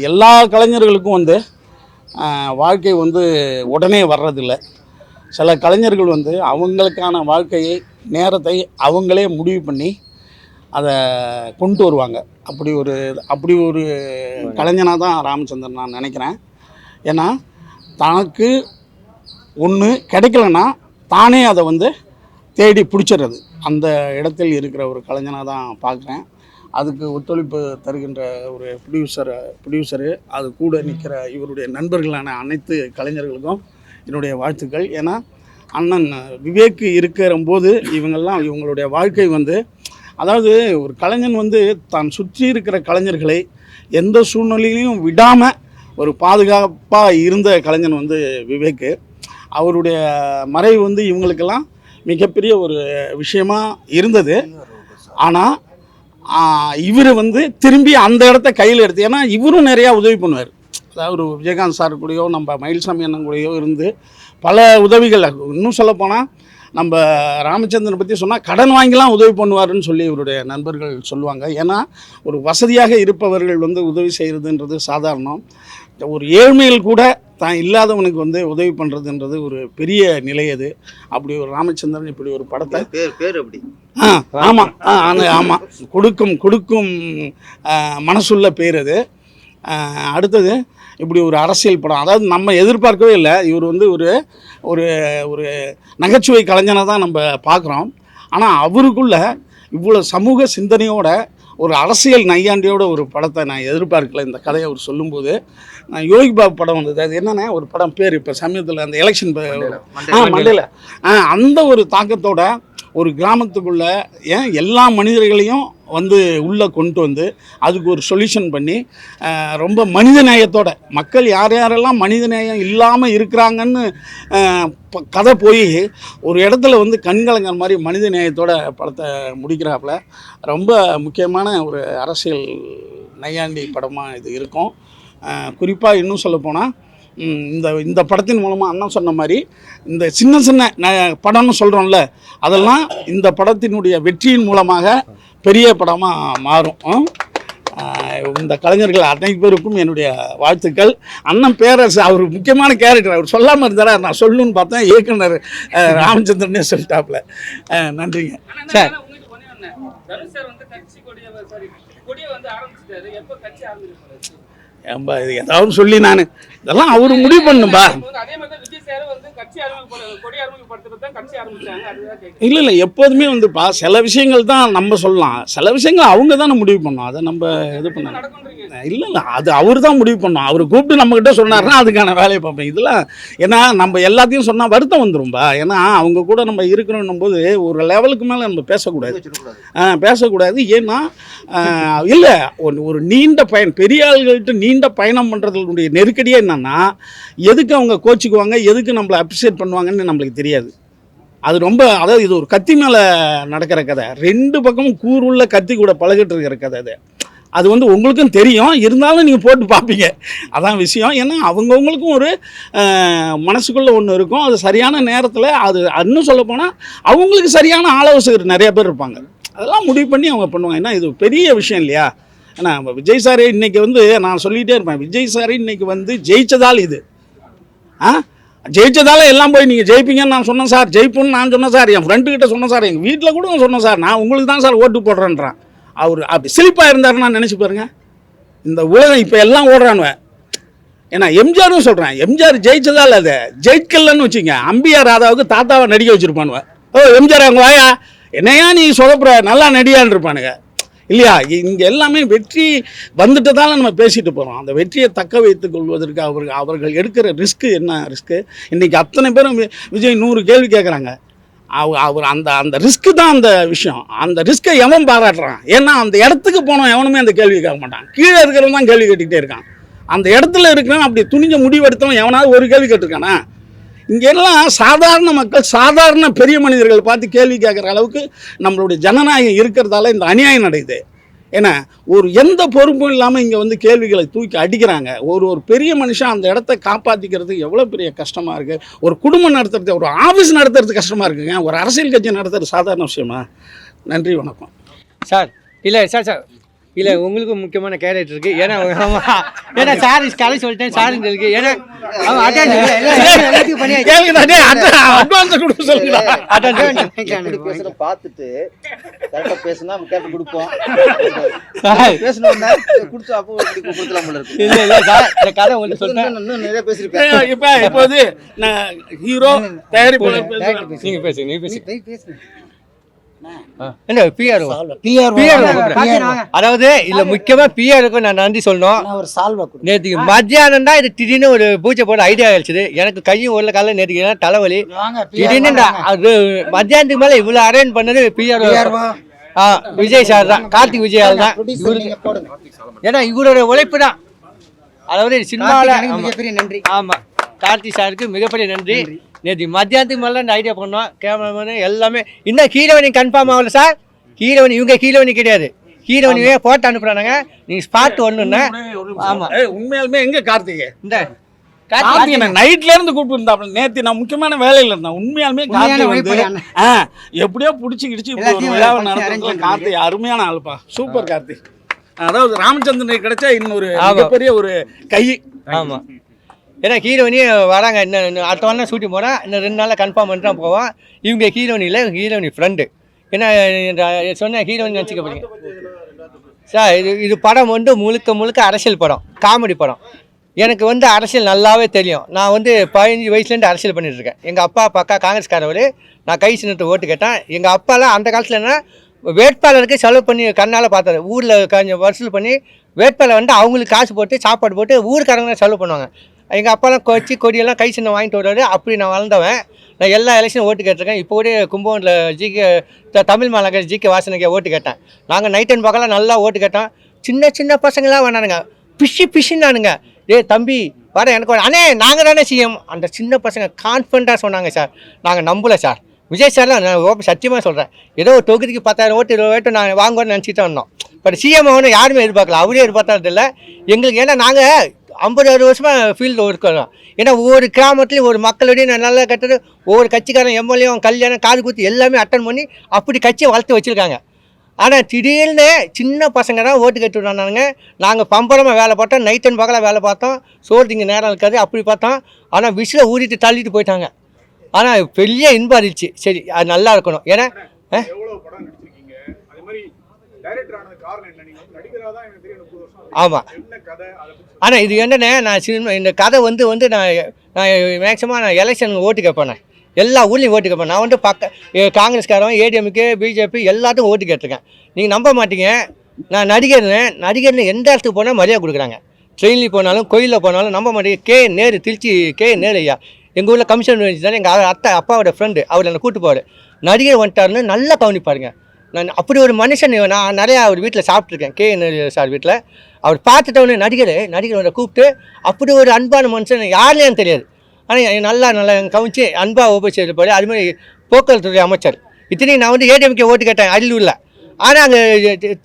[SPEAKER 4] எல்லா கலைஞர்களுக்கும் வந்து வாழ்க்கை வந்து உடனே வர்றதில்லை. சில கலைஞர்கள் வந்து அவங்களுக்கான வாழ்க்கையை, நேரத்தை அவங்களே முடிவு பண்ணி அதை கொண்டு வருவாங்க. அப்படி ஒரு கலைஞனாக தான் ராமச்சந்திரன் நான் நினைக்கிறேன். ஏன்னா தனக்கு ஒன்று கிடைக்கலன்னா தானே அதை வந்து தேடி பிடிச்சிடுறது. அந்த இடத்தில் இருக்கிற ஒரு கலைஞனாக தான் பார்க்குறேன். அதுக்கு ஒத்துழைப்பு தருகின்ற ஒரு ப்ரொடியூசரு, அது கூட நிற்கிற இவருடைய நண்பர்களான அனைத்து கலைஞர்களுக்கும் என்னுடைய வாழ்த்துக்கள். ஏன்னா அண்ணன் விவேக் இருக்கிறம்போது இவங்களுடைய வாழ்க்கை வந்து, அதாவது ஒரு கலைஞன் வந்து தான் சுற்றி இருக்கிற கலைஞர்களை எந்த சூழ்நிலையிலையும் விடாமல் ஒரு பாதுகாப்பாக இருந்த கலைஞன் வந்து விவேக்கு. அவருடைய மறைவு வந்து இவங்களுக்கெல்லாம் மிகப்பெரிய ஒரு விஷயமா இருந்தது. ஆனால் இவர் வந்து திரும்பி அந்த இடத்த கையில் எடுத்து, ஏன்னா இவரும் நிறையா உதவி பண்ணுவார். அதாவது விஜயகாந்த் சார் கூடயோ நம்ம மயில்சாமி அண்ணன் கூடயோ இருந்து பல உதவிகள். இன்னும் சொல்லப்போனால் நம்ம ராமச்சந்திரன் பற்றி சொன்னால் கடன் வாங்கிலாம் உதவி பண்ணுவாருன்னு சொல்லி இவருடைய நண்பர்கள் சொல்லுவாங்க. ஏன்னா ஒரு வசதியாக இருப்பவர்கள் வந்து உதவி செய்கிறதுன்றது சாதாரணம். ஒரு ஏழ்மையில் கூட தான் இல்லாதவனுக்கு வந்து உதவி பண்ணுறதுன்றது ஒரு பெரிய நிலை. அது அப்படி ஒரு ராமச்சந்திரன் இப்படி ஒரு படத்தை
[SPEAKER 2] பேர் அப்படி
[SPEAKER 4] ஆமாம் ஆமாம் கொடுக்கும் மனசுள்ள பேர் அது. அடுத்தது இப்படி ஒரு அரசியல் படம், அதாவது நம்ம எதிர்பார்க்கவே இல்லை. இவர் வந்து ஒரு ஒரு நகைச்சுவை கலைஞனை தான் நம்ம பார்க்குறோம். ஆனால் அவருக்குள்ள இவ்வளோ சமூக சிந்தனையோட ஒரு அரசியல் நையாண்டியோட ஒரு படத்தை நான் எதிர்பார்க்கல. இந்த கதையை அவர் சொல்லும்போது யோகி பாபு படம் வந்தது. அது என்னென்ன ஒரு படம் பேர் இப்போ சமயத்தில் அந்த எலெக்ஷன் மண்டேல அந்த ஒரு தாக்கத்தோட ஒரு கிராமத்துக்குள்ள எல்லா மனிதர்களையும் வந்து உள்ளே கொண்டு வந்து அதுக்கு ஒரு சொல்யூஷன் பண்ணி ரொம்ப மனித நேயத்தோட மக்கள் யாரெல்லாம் மனித நேயம் இல்லாமல் இருக்கிறாங்கன்னு கதை போய் ஒரு இடத்துல வந்து கண்கலங்கர் மாதிரி மனித நேயத்தோட படத்தை முடிக்கிறாப்புல. ரொம்ப முக்கியமான ஒரு அரசியல் நையாண்டி படமாக இது இருக்கும். குறிப்பாக இன்னும் சொல்லப்போனால் இந்த படத்தின் மூலமாக அண்ணன் சொன்ன மாதிரி இந்த சின்ன படம்னு சொல்கிறோம்ல, அதெல்லாம் இந்த படத்தினுடைய வெற்றியின் மூலமாக பெரிய படமாக மாறும். இந்த கலைஞர்கள் அனைத்து பேருக்கும் என்னுடைய வாழ்த்துக்கள். அண்ணன் பேரரசு அவர் முக்கியமான கேரக்டர், அவர் சொல்லாமல் இருந்தாரா நான் சொல்லணும்னு பார்த்தேன். இயக்குனர் ராமச்சந்திரனே சொல்லிட்டாப்புல. நன்றிங்க சார். ஏன்பா இது ஏதாவது சொல்லி நான் இதெல்லாம் அவரு முடிவு பண்ணும்பா.
[SPEAKER 1] எம்ஜிஆர் வந்து கட்சி கொடி அறிமுகப்படுத்துறது தான் கட்சி ஆரம்பிச்சாங்க, அதுதான் கேட்குறேன்.
[SPEAKER 4] இல்லை எப்போதுமே வந்துப்பா சில விஷயங்கள் தான் நம்ம சொல்லலாம், சில விஷயங்கள் அவங்க தானே முடிவு பண்ணோம், அதை நம்ம இது பண்ண
[SPEAKER 1] நடக்கும்ன்றீங்க.
[SPEAKER 4] இல்லை அது அவர் தான் முடிவு பண்ணோம். அவர் கூப்பிட்டு நம்மக்கிட்ட சொன்னார்னா அதுக்கான வேலையை பார்ப்பேன். இதெல்லாம் ஏன்னா நம்ம எல்லாத்தையும் சொன்னால் வருத்தம் வந்துரும்பா. ஏன்னா அவங்க கூட நம்ம இருக்கணும் போது ஒரு லெவலுக்கு மேலே நம்ம பேசக்கூடாது. ஏன்னா இல்லை ஒரு நீண்ட பயணம், பெரிய ஆள்கள்கிட்ட நீண்ட பயணம் பண்ணுறதுடைய நெருக்கடியே என்னன்னா எதுக்கு அவங்க கோச்சிக்குவாங்க, எதுக்கு நம்மளை அப்ரிஷியேட் பண்ணுவாங்கன்னு நம்மளுக்கு தெரியாது. அது ரொம்ப, அதாவது இது ஒரு கத்தி மேலே நடக்கிற கதை, ரெண்டு பக்கமும் கூறுள்ள கத்தி கூட பழகிட்டு இருக்கிற கதை அது வந்து உங்களுக்கும் தெரியும், இருந்தாலும் நீங்கள் போட்டு பார்ப்பீங்க, அதான் விஷயம். ஏன்னா அவங்கவுங்களுக்கும் ஒரு மனசுக்குள்ளே ஒன்று இருக்கும், அது சரியான நேரத்தில் அது இன்னும் சொல்லப்போனால் அவங்களுக்கு சரியான ஆலோசகர் நிறைய பேர் இருப்பாங்க, அதெல்லாம் முடிவு பண்ணி அவங்க பண்ணுவாங்க. ஏன்னா இது பெரிய விஷயம் இல்லையா? ஏன்னா விஜய் சார் இன்றைக்கி வந்து நான் சொல்லிகிட்டே இருப்பேன், விஜய் சார் இன்றைக்கி வந்து ஜெயிச்சதால் இது ஜெயிச்சதால எல்லாம் போய் நீங்கள் ஜெயிப்பீங்கன்னு நான் சொன்னேன் சார், ஜெயிப்புன்னு நான் சொன்னேன் சார், என் ஃப்ரெண்டுக்கிட்ட சொன்னேன் சார், எங்கள் வீட்டில் கூட சொன்னேன் சார், நான் உங்களுக்கு தான் சார் ஓட்டு போடுறேன்றான். அவர் அப்படி சிலிப்பாக இருந்தாருன்னு நான் நினச்சி பாருங்க, இந்த உலகம் இப்போ எல்லாம் ஓடுறானுவேன். ஏன்னா எம்ஜிஆரும் சொல்கிறேன், எம்ஜிஆர் ஜெயிச்சதால் அதை ஜெயிக்கலன்னு வச்சுங்க, அம்பியார் ராதாவுக்கு தாத்தாவை நடிக்க வச்சுருப்பானுவேன். ஓ எம்ஜிஆர் அங்கே வாயா, என்னையா நீ சொதப்புற, நல்லா நடிகான்னு இருப்பானுங்க இல்லையா? இங்கே எல்லாமே வெற்றி வந்துட்டதால நம்ம பேசிட்டு போகிறோம். அந்த வெற்றியை தக்க வைத்துக் கொள்வதற்கு அவர்கள் எடுக்கிற ரிஸ்க்கு என்ன ரிஸ்க்கு? இன்றைக்கி அத்தனை பேரும் விஜய் 100 கேள்வி கேட்குறாங்க. அவர் அந்த ரிஸ்க்கு தான் அந்த விஷயம். அந்த ரிஸ்க்கை எவன் பாராட்டுறான்? ஏன்னா அந்த இடத்துக்கு போனோம் எவனுமே அந்த கேள்வி கேட்க மாட்டான், கீழே இருக்கிறவன் தான் கேள்வி கேட்டுக்கிட்டே இருக்கான். அந்த இடத்துல இருக்கிறவன் அப்படி துணிஞ்ச முடிவெடுத்தவன் எவனாவது ஒரு கேள்வி கேட்டிருக்கானா? இங்கெல்லாம் சாதாரண மக்கள், சாதாரண பெரிய மனிதர்கள் பார்த்து கேள்வி கேட்குற அளவுக்கு நம்மளுடைய ஜனநாயகம் இருக்கிறதால இந்த அநியாயம் நடக்குது. ஏன்னா ஒரு எந்த பொறுப்பும் இல்லாமல் இங்கே வந்து கேள்விகளை தூக்கி அடிக்கிறாங்க. ஒரு பெரிய மனுஷன் அந்த இடத்த காப்பாற்றிக்கிறதுக்கு எவ்வளோ பெரிய கஷ்டமாக இருக்குது. ஒரு குடும்பம் நடத்துறது, ஒரு ஆஃபீஸ் நடத்துறது கஷ்டமாக இருக்குங்க, ஒரு அரசியல் கட்சி நடத்துறது சாதாரண விஷயமா? நன்றி, வணக்கம்
[SPEAKER 6] சார். இல்லை சார் இல்லை உங்களுக்கும் முக்கியமான கேரக்டர் இருக்குது. ஏன்னா ஏன்னா சார் கலை சொல்லிட்டேன் சாருங்க இருக்குது. ஏன்னா அவன்
[SPEAKER 2] பார்த்துட்டு கரெக்டாக பேசுனா கேட்டு கொடுப்போம்,
[SPEAKER 6] இல்லை இல்லை சார் இந்த கதை உங்களுக்கு சொல்லிட்டேன்,
[SPEAKER 2] இன்னும் நிறைய பேசியிருக்கேன்.
[SPEAKER 4] இப்போ நான் ஹீரோ தயாரிப்பாளர்
[SPEAKER 6] நீங்கள் பேசுங்க. அதாவது இல்ல முக்கியமா பிஆருக்கு நான் நன்றி சொல்லணும். நேற்றுக்கு மத்தியானம் தான் இது திடீர்னு ஒரு பூஜை போட ஐடியா கிடைச்சது. எனக்கு கையும் உள்ள கால நேற்றுக்கு தலைவலி, திடீர்னு அது மத்தியானத்துக்கு மேல இவ்வளவு அரேஞ்ச் பண்ணது பிஆர் விஜய் சார் தான், கார்த்திக் விஜய் தான். ஏன்னா இவரோட உழைப்பு தான். அதாவது சினிமாவில் நன்றி. ஆமா, கார்த்திக் சாருக்கு மிகப்பெரிய நன்றி. நேற்று மத்தியானத்துக்கு மேலே இந்த ஐடியா பண்ணோம், கேமராமேனு எல்லாமே. இன்னும் ஹீரோயினி கன்ஃபார்ம் ஆகல சார். ஹீரோயினி இவங்க ஹீரோயினி கிடையாது, ஹீரோயினியே போட்டு அனுப்புறானுங்க. நீங்கள் ஸ்பாட் ஒன்றுன்னு. ஆமாம்
[SPEAKER 4] உண்மையாலுமே எங்கே கார்த்திகை?
[SPEAKER 6] இந்த
[SPEAKER 4] கார்த்திகை நைட்ல இருந்து கூப்பிட்டு இருந்தாப்புல. நேற்று நான் முக்கியமான வேலையில் இருந்தேன். உண்மையாலுமே கார்த்திகை எப்படியோ பிடிச்சி கிடிச்சு விழாவை நடத்துறதுல கார்த்திகை அருமையான ஆளுப்பா, சூப்பர் கார்த்திக். அதாவது ராமச்சந்திரனுக்கு கிடைச்சா இன்னொரு மிகப்பெரிய ஒரு கை.
[SPEAKER 6] ஆமாம், ஏன்னா ஹீரோயினி வராங்க, இன்னும் அடுத்த வாரம் ஷூட்டிங் போகிறேன், இன்னும் 2 நாளில் கன்ஃபார்ம் பண்ணிட்டு தான் போவோம். இவங்க ஹீரோயினியில் ஹீரோயினி ஃப்ரெண்டு. ஏன்னா சொன்ன ஹீரோயினி நினச்சிக்க போறீங்க சார். இது படம் வந்து முழுக்க அரசியல் படம், காமெடி படம். எனக்கு வந்து அரசியல் நல்லாவே தெரியும். நான் வந்து 15 வயசுலேருந்து அரசியல் பண்ணிட்டுருக்கேன். எங்கள் அப்பா பக்கா காங்கிரஸ்காரவர். நான் கை சின்னத்தை ஓட்டு கேட்டேன். எங்கள் அப்பாலாம் அந்த காலத்தில் என்ன வேட்பாளருக்கு செலவு பண்ணி கண்ணால் பார்த்தாரு. ஊரில் கொஞ்சம் வசூல் பண்ணி வேட்பாளர் வந்து அவங்களுக்கு காசு போட்டு சாப்பாடு போட்டு ஊருக்காரங்க செலவு பண்ணுவாங்க. எங்கள் அப்பாலாம் கொடியெல்லாம் கை சின்ன வாங்கிட்டு வருவார். அப்படி நான் வளர்ந்தவன். நான் எல்லா எலெக்ஷனும் ஓட்டு கேட்டிருக்கேன். இப்போ கூட கும்பகோணத்தில் தமிழ் மாநகர் ஜிகே வாசனுக்கு ஓட்டு கேட்டேன். நாங்கள் நைட் அண்ட் பகலாம் நல்லா ஓட்டு கேட்டோம். சின்ன பசங்களாம் வேணானுங்க, பிஷின்னானுங்க. தம்பி வர எனக்கு அண்ணே நாங்கள் தானே சிஎம். அந்த சின்ன பசங்க கான்ஃபிடண்ட்டாக சொன்னாங்க சார். நாங்கள் நம்பலை சார். விஜய் சார்லாம் நான் சத்தியமாக சொல்கிறேன், ஏதோ ஒரு தொகுதிக்கு 10,000 ஓட்டு 20 ஓட்டு நாங்கள் வாங்குவோன்னு நினச்சிட்டு வந்தோம். பட் சிஎம் ஆகணும் யாருமே எதிர்பார்க்கல, அவரே எதிர்பார்த்தது இல்லை எங்களுக்கு. ஏன்னா நாங்கள் 50-60 வருஷமாக ஃபீல்டில் இருக்கிறோம். ஏன்னா ஒவ்வொரு கிராமத்துலேயும் ஒரு மக்களுடைய நல்லா கட்டுறது, ஒவ்வொரு கட்சிக்காரன் எம்எல்ஏவும் கல்யாணம் காது குத்தி எல்லாமே அட்டன் பண்ணி அப்படி கட்சியை வளர்த்து வச்சுருக்காங்க. ஆனால் திடீர்னு சின்ன பசங்க தான் ஓட்டு கட்டி விடானாங்க. நாங்கள் பம்பரமாக வேலை பார்த்தோம், நைட் அண்ட் பகலாக வேலை பார்த்தோம், சோறு நேரம் இருக்காது அப்படி பார்த்தோம். ஆனால் விசில ஊறிட்டு தள்ளிட்டு போயிட்டாங்க. ஆனால் பெரிய இன்பம் இருந்துச்சு. சரி அது நல்லா இருக்கணும். ஏன்னா
[SPEAKER 3] எவ்வளவு படம் நடிச்சிருக்கீங்க, அதே மாதிரி டைரக்டர் ஆனது காரணம் என்ன? நீங்க வந்து நடிகரா தான் எனக்கு தெரியும் 30 வருஷம்.
[SPEAKER 6] ஆமாம்.
[SPEAKER 3] என்ன கதை அதை பத்தி
[SPEAKER 6] ஆனால் இது என்னென்ன, நான் சினிமா இந்த கதை வந்து நான் மேக்ஸிமம் நான் எலெக்ஷனுக்கு ஓட்டு கேட்பேன். எல்லா ஊர்லேயும் ஓட்டு கேட்பேன். நான் வந்து காங்கிரஸ்காரன், ஏடிஎம்கே, பிஜேபி எல்லாத்துக்கும் ஓட்டு கேட்டிருக்கேன். நீங்கள் நம்ப மாட்டீங்க, நான் நடிகர்னு எந்த இடத்துக்கு போனால் மரியாதை கொடுக்குறாங்க. ட்ரெயினில் போனாலும் கோயிலில் போனாலும் நம்ப மாட்டேங்க. திருச்சி நேரு ஐயா எங்கள் ஊரில் கமிஷன் தானே, எங்கள் அப்பாவோட ஃப்ரெண்டு, அவர் என்னை கூட்டு போவார். நடிகர் வந்துட்டாருன்னு நல்லா கவனிப்பாருங்க. நான் அப்படி ஒரு மனுஷன். நான் நிறையா அவர் வீட்டில் சாப்பிட்ருக்கேன், நேரு சார் வீட்டில். அவர் பார்த்துட்டவனே நடிகரை கூப்பிட்டு அப்படி ஒரு அன்பான மனுஷன் யாருலேயும் தெரியாது. ஆனால் நல்லா கவனிச்சு அன்பாக உபசரிப்பார். அதுமாதிரி போக்குவரத்துறை அமைச்சர். இத்தனையும் நான் வந்து ஏடிஎம்கே ஓட்டு கேட்டேன் அரியலூரில். ஆனால் அங்கே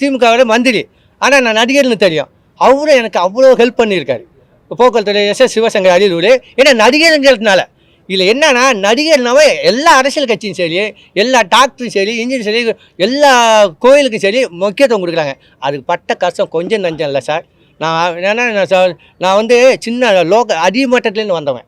[SPEAKER 6] திமுகவோட மந்திரி. ஆனால் நான் நடிகர்னு தெரியும். அவரும் எனக்கு அவ்வளோ ஹெல்ப் பண்ணியிருக்காரு. போக்குவரத்துறை SS சிவசங்கர் அரியலூர். ஏன்னா நடிகருங்கிறதுனால இதில் என்னன்னா, நடிகர்னாவே எல்லா அரசியல் கட்சியும் சரி, எல்லா டாக்டரும் சரி, இன்ஜினியரும் சரி, எல்லா கோயிலுக்கும் சரி முக்கியத்துவம் கொடுக்குறாங்க. அதுக்கு பட்ட கஷ்டம் கொஞ்சம் நஞ்சம் இல்லை சார். நான் வந்து சின்ன அடிமட்டத்துலேருந்து வந்தவன்.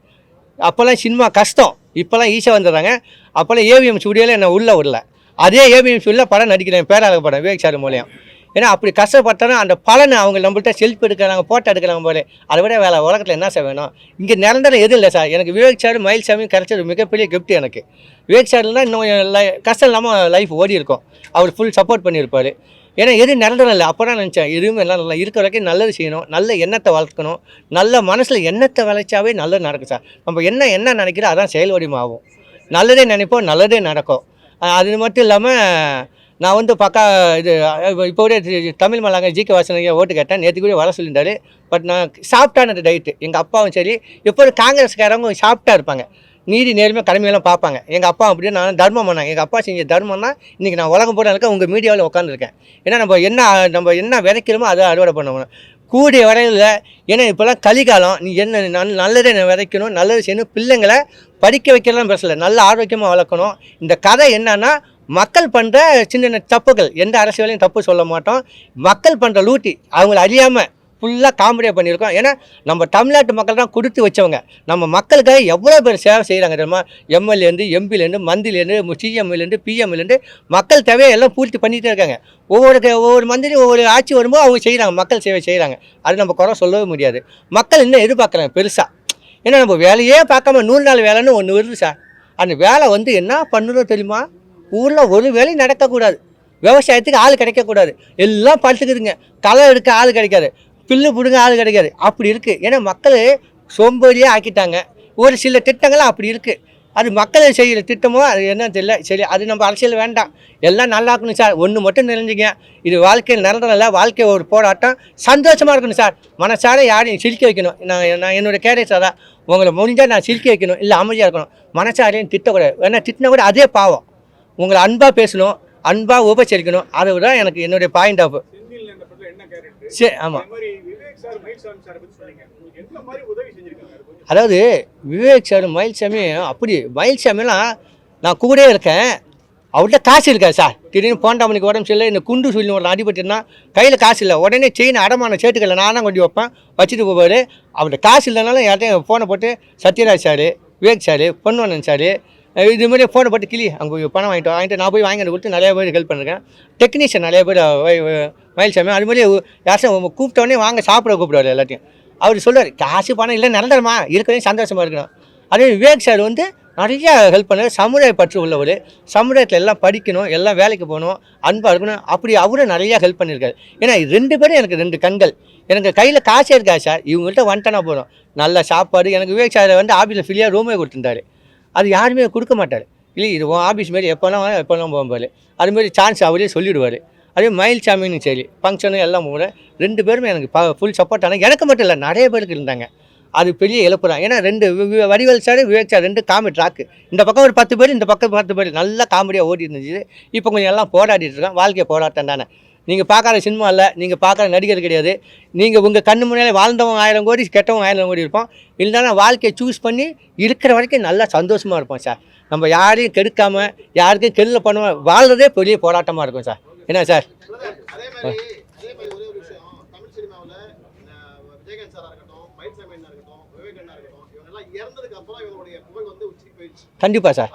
[SPEAKER 6] அப்போல்லாம் சினிமா கஷ்டம், இப்போல்லாம் ஈஸியாக வந்துடுறாங்க. அப்போல்லாம் ஏவிஎம் ஸ்டுடியோவில் என்னை உள்ளே விடல. அதே ஏவிஎம் ஸ்டுடியோவில் படம் நடிக்கிறேன், பேராளர் படம் விவேக் சார் மூலியம். ஏன்னா அப்படி கஷ்டப்பட்டாலும் அந்த பலனை அவங்க நம்மள்ட்ட செல்ஃப் எடுக்கிறாங்க, ஃபோட்டோ எடுக்கிறாங்க போல. அதை விட வேலை உலகத்தில் என்ன சார் வேணும்? இங்கே நிரந்தரம் எதுவும் இல்லை சார். எனக்கு விவேக் சார் மயில்சாமி கிடைச்சது மிகப்பெரிய கிஃப்ட் எனக்கு. விவேக் சார்லாம் இன்னும் கஷ்டம் இல்லாமல் லைஃப் ஓடி இருக்கும். அவர் ஃபுல் சப்போர்ட் பண்ணியிருப்பார். ஏன்னா எதுவும் நிரந்தரம் இல்லை. அப்போ தான் நினச்சேன், எதுவுமே எல்லாம் நல்லா இருக்கிற வரைக்கும் நல்லது செய்யணும், நல்ல எண்ணத்தை வளர்க்கணும். நல்ல மனசில் எண்ணத்தை விளைச்சாவே நல்லது நடக்கும் சார். நம்ம என்ன நினைக்கிறோம் அதான் செயல் வடிவமாகும். நல்லதே நினைப்போம், நல்லதே நடக்கும். அது மட்டும் இல்லாமல் நான் வந்து இப்போ கூட தமிழ் மலாங்க ஜிகே வாசனைக்கு ஓட்டு கேட்டேன். நேற்று கூட வர சொல்லியிருந்தாரு. பட் நான் சாப்பிட்டான டயட்டு. எங்கள் அப்பாவும் சரி, எப்போது காங்கிரஸ்காரவங்க சாப்பிட்டா இருப்பாங்க, நீதி நேர்மை கடமையெல்லாம் பார்ப்பாங்க. எங்கள் அப்பா அப்படியே நான் தர்மம் பண்ணேன். எங்கள் அப்பா செஞ்ச தர்மம்னா இன்றைக்கி நான் உலகம் போட இருக்கேன், உங்கள் மீடியாவில் உட்காந்துருக்கேன். ஏன்னா நம்ம என்ன விதைக்கிறோமோ அதை அறுவடை பண்ணணும் கூடிய வரையில். ஏன்னா இப்போல்லாம் கலிகாலம். நீ என்ன நல்லதே விதைக்கணும், நல்லது செய்யணும். பிள்ளைங்களை படிக்க வைக்கிறலாம் பேசலை, நல்ல ஆரோக்கியமாக வளர்க்கணும். இந்த கதை என்னன்னா, மக்கள் பண்ணுற சின்ன தப்புகள், எந்த அரசியலையும் தப்பு சொல்ல மாட்டோம். மக்கள் பண்ணுற லூட்டி அவங்கள அறியாமல் ஃபுல்லாக காமெடியாக பண்ணியிருக்கோம். ஏன்னா நம்ம தமிழ்நாட்டு மக்கள் தான் கொடுத்து வச்சவங்க. நம்ம மக்களுக்காக எவ்வளோ பேர் சேவை செய்கிறாங்க தெரியுமா? எம்எல்ஏலேருந்து, எம்பிலேருந்து, மந்திரிலேருந்து, சிஎம்லேருந்து, பிஎம்லேருந்து மக்கள் தேவையை எல்லாம் பூர்த்தி பண்ணிகிட்டே இருக்காங்க. ஒவ்வொரு மந்திரி ஒவ்வொரு ஆட்சி வரும்போது அவங்க செய்கிறாங்க, மக்கள் சேவை செய்கிறாங்க. அது நம்ம குறை சொல்லவே முடியாது. மக்கள் இன்னும் எதிர்பார்க்குறாங்க பெருசாக. ஏன்னா நம்ம வேலையே பார்க்காம 100 நாள் வேலைன்னு ஒன்று வருது சார். அந்த வேலை வந்து என்ன பண்ணுறோம் தெரியுமா? ஊரில் ஒரு வேலையும் நடக்கக்கூடாது, விவசாயத்துக்கு ஆள் கிடைக்கக்கூடாது, எல்லாம் படுத்துக்குதுங்க. களை எடுக்க ஆள் கிடைக்காது, பில்லு பிடுங்க ஆள் கிடைக்காது. அப்படி இருக்குது. ஏன்னா மக்கள் சோம்பேறியாக ஆக்கிட்டாங்க. ஒரு சில திட்டங்கள்லாம் அப்படி இருக்குது. அது மக்களை செய்கிற திட்டமோ அது என்ன தெரியல. சரி, அது நம்ம அரசியல் வேண்டாம், எல்லாம் நல்லா இருக்கணும் சார். ஒன்று மட்டும் நினைஞ்சிங்க, இது வாழ்க்கையில் நிரந்தரம் இல்லை, வாழ்க்கை ஒரு போராட்டம். சந்தோஷமாக இருக்கணும் சார். மனசார யாரையும் சிரிக்க வைக்கணும். நான் என்னோடய கேரக்டர் தான். உங்களை முடிஞ்சால் நான் சிரிக்க வைக்கணும், இல்லை அமைதியாக இருக்கணும். மனசாரையும் திட்டக்கூடாது. ஏன்னா திட்டினா கூட அதே பாவம். உங்களை அன்பாக பேசணும், அன்பாக உபசரிக்கணும். அதை விட எனக்கு என்னுடைய பாயிண்ட் ஆஃப். சரி, ஆமாம். அதாவது விவேக் சார் மயில்சாமி அப்படி மயில்சாமிலாம் நான் கூட இருக்கேன். அவர்கிட்ட காசு இருக்காது சார். திடீர்னு போண்டாமணிக்கு உடம்பு சரியில்லை, இந்த குண்டு சொல்லி ஒரு அடிபட்டுருந்தா கையில் காசு இல்லை, உடனே செயின் அடமான சேட்டுக்களை நானாக கொண்டு வைப்பேன், வச்சுட்டு போவார். அவர்கிட்ட காசு இல்லைனாலும் யார்ட்டையும் ஃபோனை போட்டு Sathyaraj sir, Vivek sir, Ponvannan sir, இது மாதிரி ஃபோனை போட்டு கிளி அங்கே பணம் வாங்கிட்டு நான் போய் வாங்கிட்டு கொடுத்து நிறைய பேர் ஹெல்ப் பண்ணிருக்கேன். டெக்னீஷியன் நிறைய பேர் மயில்சாமி அது மாதிரி யாரும் கூப்பிட்டோடனே வாங்க சாப்பிட கூப்பிடுவார் எல்லாத்தையும். அவர் சொல்லுவார், காசு பணம் இல்லை நிரந்தரமா இருக்கிறதே சந்தோஷமாக இருக்கணும். அதே விவேக் சார் வந்து நிறையா ஹெல்ப் பண்ணார். சமுதாய பற்று உள்ளவர். சமுதாயத்தில் எல்லாம் படிக்கணும், எல்லாம் வேலைக்கு போகணும், அன்பாக இருக்கணும். அப்படி அவரும் நிறையா ஹெல்ப் பண்ணியிருக்காரு. ஏன்னா 2 பேரும் எனக்கு 2 கண்கள். எனக்கு கையில் காசே இருக்காது சார். இவங்கள்ட்ட வந்துட்டனா போகிறோம், நல்ல சாப்பாடு. எனக்கு விவேக் சார் வந்து ஆஃபீஸில் ஃப்ரீயாக ரூமே கொடுத்துருந்தாரு. அது யாருமே கொடுக்க மாட்டார். இல்லை இது ஆஃபீஸ் மாரி எப்போல்லாம் போகும்போது அதுமாரி சான்ஸ் அவரே சொல்லிவிடுவார். அதே மயில்சாமின்னு சரி, ஃபங்க்ஷனு எல்லாம் போகிற 2 பேருமே எனக்கு ஃபுல் சப்போர்ட். ஆனால் எனக்கு மட்டும் இல்லை, நிறைய பேருக்கு இருந்தாங்க. அது பெரிய இழப்பு தான். ஏன்னா 2 Vadivel sir, Vivek sir 2 comedy track. இந்த பக்கம் ஒரு 10 பேர், இந்த பக்கம் 10 பேர், நல்லா காமெடியாக ஓடி இருந்துச்சு. இப்போ கொஞ்சம் எல்லாம் போராடிட்டு இருக்கோம். வாழ்க்கையை போராட்டம் தானே. நீங்கள் பார்க்குற சினிமா இல்லை, நீங்கள் பார்க்குற நடிகர் கிடையாது. நீங்கள் உங்கள் கண்ணு முன்னாலே வாழ்ந்தவங்க 1000 கோடி, கெட்டவங்க 1000 கோடி இருப்போம். இருந்தாலும் வாழ்க்கையை சூஸ் பண்ணி இருக்கிற வரைக்கும் நல்லா சந்தோஷமாக இருப்போம் சார். நம்ம யாரையும் கெடுக்காமல், யாருக்கும் கெல்ல பண்ணுவோம், வாழ்றதே பெரிய போராட்டமாக இருக்கும் சார். என்ன சார்? கண்டிப்பாக சார்.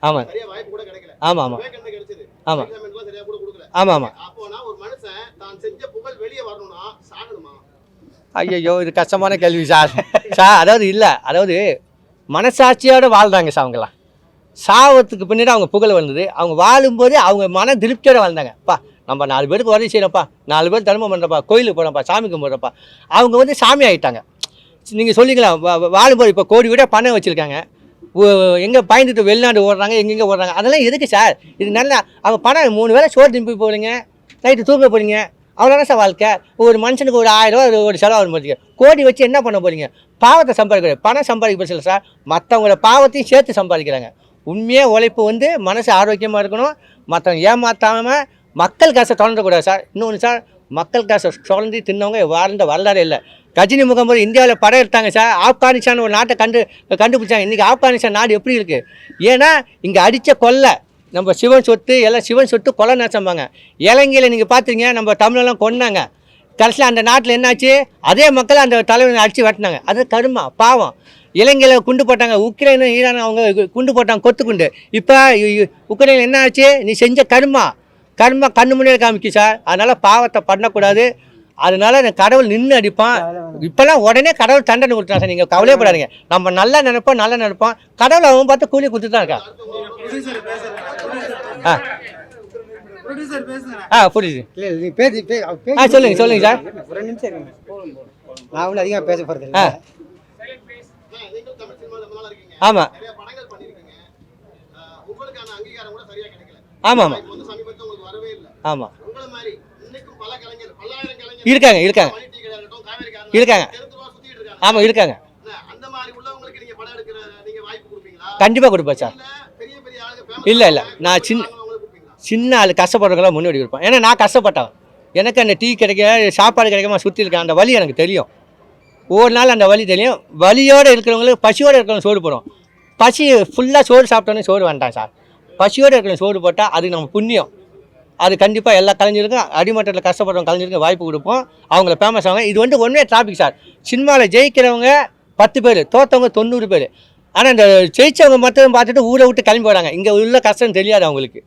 [SPEAKER 6] ஆமாம்
[SPEAKER 7] சரியா வாய்ப்பு கூட கிடைக்கல.
[SPEAKER 6] ஆமாம் ஆமாம்
[SPEAKER 7] விவேகானந்தா கிடைச்சது.
[SPEAKER 6] ஆமாம்
[SPEAKER 7] எக்ஸாம்லாம் சரியா கூட கொடுக்கல.
[SPEAKER 6] ஆமாம் ஆமாம்.
[SPEAKER 7] அப்போனா ஒரு மனுஷன் தான் செஞ்ச புகழ் வெளியே வரணும்னா சாகணுமா?
[SPEAKER 6] ஐயோ இது கஷ்டமான கேள்வி சார். அதாவது இல்லை, அதாவது மனசாட்சியோடு வாழ்ந்தாங்க சார் அவங்களாம். சாவத்துக்கு பின்னாடி அவங்க புகழ் வந்தது. அவங்க வாழும்போது அவங்க மன திருப்தியோடு வாழ்ந்தாங்கப்பா. நம்ம 4 பேருக்கு உதவி செய்யறப்பா, 4 பேர் தர்மம் பண்ணுறப்பா, கோயிலுக்கு போகிறப்பா, சாமி கும்பிட்றப்பா. அவங்க வந்து சாமி ஆகிட்டாங்க. நீங்கள் சொல்லிக்கலாம் வாழும்போது இப்போ கோடி விட பணம் வச்சுருக்காங்க, எங்கே பயந்துட்டு வெளிநாடு ஓடுறாங்க, எங்கெங்கே ஓடுறாங்க. அதெல்லாம் எதுக்கு சார்? இது நல்லா அவங்க பணம் 3 வேளை சோறு திரும்பி போகிறீங்க, நைட்டு தூக்க போகிறீங்க, அவ்வளோதான் சார் வாழ்க்கை. ஒரு மனுஷனுக்கு ஒரு 1000 ரூபா ஒரு செலவு வரும் போகிறீங்க. கோடி வச்சு என்ன பண்ண போகிறீங்க? பாவத்தை சம்பாதிக்கிறது. பணம் சம்பாதிக்க பிரச்சனை சார், மற்றவங்களோட பாவத்தையும் சேர்த்து சம்பாதிக்கிறாங்க. உண்மையாக உழைப்பு வந்து மனசு ஆரோக்கியமாக இருக்கணும், மற்றவங்க ஏமாற்றாமல் மக்கள் காசை தொடரக்கூடாது சார். இன்னொன்று சார், மக்கள் காசை தொடர்ந்து தின்னவங்க வாழ்ந்த வரலாறு இல்லை. கஜினி முகம்போது இந்தியாவில் படம் எடுத்தாங்க சார். ஆப்கானிஸ்தான் ஒரு நாட்டை கண்டுபிடிச்சாங்க. இன்றைக்கி ஆப்கானிஸ்தான் நாடு எப்படி இருக்குது? ஏன்னா இங்கே அடித்த கொள்ளை நம்ம சிவன் சொத்து, எல்லாம் சிவன் சொத்து, கொலை நேசம்பாங்க. இலங்கையில் நீங்கள் பார்த்துருங்க, நம்ம தமிழெல்லாம் கொன்னாங்க. கடைசியில் அந்த நாட்டில் என்னாச்சு? அதே மக்கள் அந்த தலைவனை அடித்து வெட்டினாங்க. அது கருமா பாவம். இலங்கையில் குண்டு போட்டாங்க, உக்ரைன் ஈரான் அவங்க குண்டு போட்டாங்க, கொத்து குண்டு. இப்போ உக்ரைனில் என்ன ஆச்சு? நீ செஞ்ச கருமா கண்ணு முன்னாடி காமிக்கு சார். அதனால் பாவத்தை பண்ணக்கூடாது. அதனால நான் கடவுள் நின்று அடிப்பான். இப்போல்லாம் உடனே கடவுள் தண்டனை கொடுத்துட்டான் சார். நீங்கள் கவலையப்படாதீங்க. நம்ம நல்லா நினைப்போம். கடவுள் அவன் பார்த்து கூலி கொடுத்து தான் இருக்கா. புரியுது. சொல்லுங்க சார்.
[SPEAKER 7] ஒரு நிமிஷம் இருங்க. நான் ஒன்றும் அதிகமாக பேச போகிறது இல்லை. நீங்கள் தமிழ் சினிமாவில் ரொம்ப நாள் இருக்கீங்க.
[SPEAKER 6] ஆமாம்.
[SPEAKER 7] நிறைய படங்கள் பண்ணியிருக்கீங்க. உங்களுக்கான அங்கீகாரம் கூட சரியாக கிடைக்கல.
[SPEAKER 6] ஆமாம்
[SPEAKER 7] இப்போ வந்து சமீபத்தில் உங்களுக்கு வரவே இல்லை.
[SPEAKER 6] ஆமாம்.
[SPEAKER 7] உங்களை மாதிரி இன்னைக்கும் பல கலைஞர், பல்லாயிரம் கலைஞர்
[SPEAKER 6] இருக்காங்க.
[SPEAKER 7] இருக்காங்க. சுத்திட்டு இருக்காங்க.
[SPEAKER 6] ஆமாம் இருக்காங்க.
[SPEAKER 7] அந்த மாதிரி உள்ளவங்களுக்கு நீங்க படம் எடுக்கிற நீங்க வாய்ப்பு கொடுப்பீங்களா?
[SPEAKER 6] கண்டிப்பாக கொடுப்பேன் சார்.
[SPEAKER 7] பெரிய பெரிய ஆளுங்க
[SPEAKER 6] இல்லை நான் சின்ன ஆள் கஷ்டப்படுறவங்களாம் முன்னாடி கொடுப்பேன். ஏன்னா நான் கஷ்டப்பட்டேன். எனக்கு அந்த டீ கிடைக்க, சாப்பாடு கிடைக்காம சுற்றி இருக்கேன். அந்த வலி எனக்கு தெரியும். ஒவ்வொரு நாள் அந்த வலி தெரியும். வலியோடு இருக்கிறவங்களுக்கு பசியோடு இருக்கிறவங்க சோறு போடும். பசி ஃபுல்லாக சோறு சாப்பிட்டோன்னே சோறு வேண்டாம் சார். பசியோடு இருக்கிறவங்க சோறு போட்டால் அது நம்ம புண்ணியம். அது கண்டிப்பாக எல்லா கலைஞருக்கும், அடிமட்டத்தில் கஷ்டப்படுறவங்க கலைஞருக்கும் வாய்ப்பு கொடுப்போம். அவங்கள ஃபேமஸ் ஆகும். இது வந்து ஒன்றே டாபிக் சார். சினிமாவில் ஜெயிக்கிறவங்க 10 பேர், தோற்றவங்க 90 பேர். ஆனால் இந்த ஜெயிச்சவங்க மட்டும் பார்த்துட்டு ஊரை விட்டு கிளம்பி வராங்க. இங்கே உள்ள கஷ்டம் தெரியாது அவங்களுக்கு.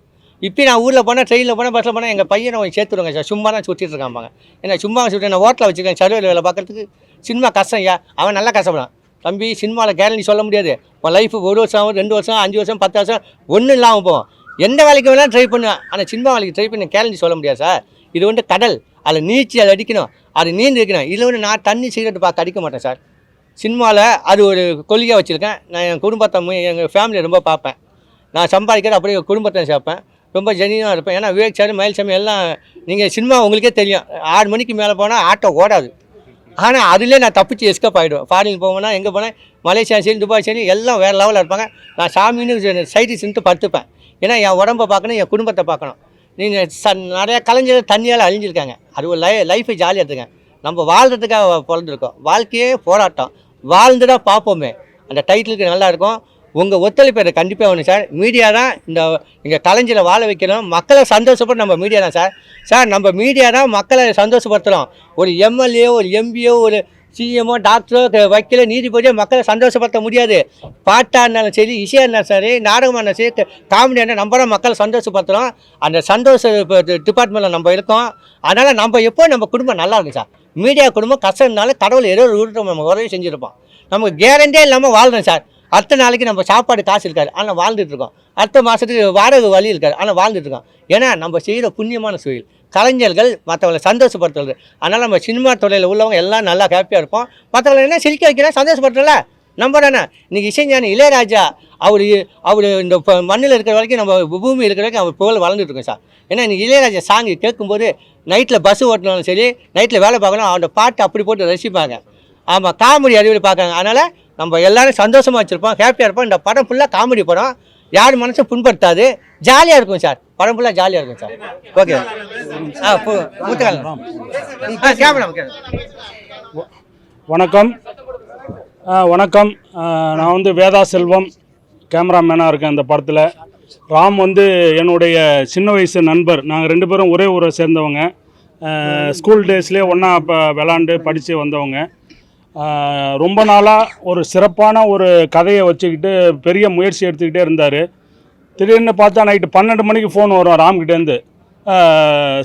[SPEAKER 6] இப்போ நான் ஊரில் போனால், ட்ரெயினில் போனால், பஸ்ஸில் போனால் எங்கள் பையனை அவங்க சேர்த்துருவாங்க சார். சும்மா தான் சுற்றிட்டு இருக்காம்பாங்க. ஏன்னா சும்மா சுற்றி நான் ஹோட்டலில் வச்சுருக்கேன், சர்வேல வேலை பார்க்குறதுக்கு. சினிமா கஷ்டம் ஐயா, அவன் நல்லா கஷ்டப்படுறான். தம்பி சினிமாவில் கேரண்டி சொல்ல முடியாது. உன் லைஃப் 1 வருஷம், 2 வருஷம், 5 வருஷம், 10 வருஷம் ஒன்றும் இல்லாமல் போவோம். எந்த வேலைக்கு வேணாலும் ட்ரை பண்ணுவேன். ஆனால் சினிமா வேலைக்கு ட்ரை பண்ணி கேரண்டி சொல்ல முடியாது சார். இது வந்து கடல், அதில் நீச்சி அதை அடிக்கணும், அது நீந்து இருக்கணும். இதில் வந்து நான் தண்ணி சிகரெட் பார்க்க அடிக்க மாட்டேன் சார். சினிமாவில் அது ஒரு கொள்கையாக வச்சுருக்கேன். நான் என் குடும்பத்தை, எங்கள் ஃபேமிலியை ரொம்ப பார்ப்பேன். நான் சம்பாதிக்கிறது அப்படியே குடும்பத்தை சேர்ப்பேன். ரொம்ப ஜெனியூனாக இருப்பேன். ஏன்னா விவேக் சார், மயில் சாமி எல்லாம் நீங்கள் சினிமா உங்களுக்கே தெரியும். 6 மணிக்கு மேலே போனால் ஆட்டோ ஓடாது. ஆனால் அதிலே நான் தப்பிச்சு எஸ்கேப் ஆகிடுவேன். ஃபாரின் போவேன்னா எங்கே போனேன், மலேசியா சரி, துபாய் சரி, எல்லாம் வேறு லெவலில் இருப்பாங்க. நான் சாமின்னு சைடிஸ்ன்ட்டு படுத்துப்பேன். ஏன்னா என் உடம்பை பார்க்கணும், என் குடும்பத்தை பார்க்கணும். நீங்கள் நிறையா கலைஞர் தண்ணியால் அழிஞ்சிருக்காங்க. அது ஒரு லைஃபை ஜாலியாக எடுத்துக்கேன். நம்ம வாழ்கிறதுக்காக பிறந்திருக்கோம். வாழ்க்கையே போராட்டம், வாழ்ந்து தான் பார்ப்போமே. அந்த டைட்டிலுக்கு நல்லாயிருக்கும். உங்கள் ஒத்துழைப்பு கண்டிப்பாக வேணும் சார். மீடியா தான் இங்கே கலைஞரை வாழ வைக்கணும். மக்களை சந்தோஷப்பட்டு நம்ம மீடியா தான் சார். நம்ம மீடியா தான் மக்களை சந்தோஷப்படுத்துகிறோம். ஒரு எம்எல்ஏ, ஒரு எம்பியோ, ஒரு சிஎம்ஓ, டாக்டரோ, வக்கீலோ, நீதிபதியோ மக்களை சந்தோஷப்படுத்த முடியாது. பாட்டாக இருந்தாலும் சரி, இசையாக இருந்தாலும் சரி, நாடகமாக இருந்தாலும் சரி, காமெடியாக இருந்தால் நம்ம தான் மக்களை சந்தோஷப்படுத்துகிறோம். அந்த சந்தோஷ டிபார்ட்மெண்ட்டில் நம்ம இருக்கோம். அதனால் நம்ம எப்போ நம்ம குடும்பம் நல்லா இருக்கும் சார். மீடியா குடும்பம் கஷ்டம் இருந்தாலும் கடவுள் ஏதோ ஒரு ஊருக்கு நம்ம உதவி செஞ்சுருப்போம். நமக்கு கேரண்டியே இல்லாமல் வாழ்றோம் சார். அடுத்த நாளைக்கு நம்ம சாப்பாடு காசு இருக்காது, ஆனால் வாழ்ந்துட்டுருக்கோம். அடுத்த மாதத்துக்கு வாடகை வழி இருக்காது, ஆனால் வாழ்ந்துட்டுருக்கோம். ஏன்னா நம்ம செய்கிற புண்ணியமான தொழில். கலைஞர்கள் மற்றவங்களை சந்தோஷப்படுத்துறது. அதனால் நம்ம சினிமா துறையில் உள்ளவங்க எல்லாம் நல்லா ஹாப்பியாக இருப்போம். மற்றவங்களை என்ன சிரிக்க வைக்கிறேன், சந்தோஷப்படுறல நம்ம தானே. இன்றைக்கி இசைஞானி இளையராஜா அவர் இந்த மண்ணில் இருக்கிற வரைக்கும், நம்ம பூமி இருக்கிற வரைக்கும் அவர் புகழ் வளர்ந்துட்டுருக்கோம் சார். ஏன்னா இன்றைக்கி இளையராஜா சாங்கு கேட்கும்போது நைட்டில் பஸ்ஸு ஓட்டினாலும் சரி, நைட்டில் வேலை பார்க்கணும், அவனோட பாட்டு அப்படி போட்டு ரசிப்பாங்க. ஆமாம், காமெடி அறிவியல் பார்க்குறாங்க. அதனால் நம்ம எல்லோரும் சந்தோஷமாக வச்சுருப்போம், ஹாப்பியாக இருப்போம். இந்த படம் ஃபுல்லாக காமெடி படம், யார் மனசும் புண்படுத்தாது, ஜாலியாக இருக்கும் சார். படம் ஃபுல்லாக ஜாலியாக இருக்கும் சார். ஓகே.
[SPEAKER 8] வணக்கம். நான் வந்து வேதா செல்வம் கேமராமேனாக இருக்கேன் இந்த படத்தில். ராம் வந்து என்னுடைய சின்ன வயசு நண்பர். நாங்கள் 2 பேரும் ஒரே ஊரை சேர்ந்தவங்க. ஸ்கூல் டேஸ்லேயே ஒன்றா விளாண்டு படித்து வந்தவங்க. ரொம்ப நாளாக ஒரு சிறப்பான ஒரு கதையை வச்சுக்கிட்டு பெரிய முயற்சி எடுத்துக்கிட்டே இருந்தார். திடீர்னு பார்த்தா நைட்டு 12 மணிக்கு ஃபோன் வரும் ராம்கிட்டேருந்து,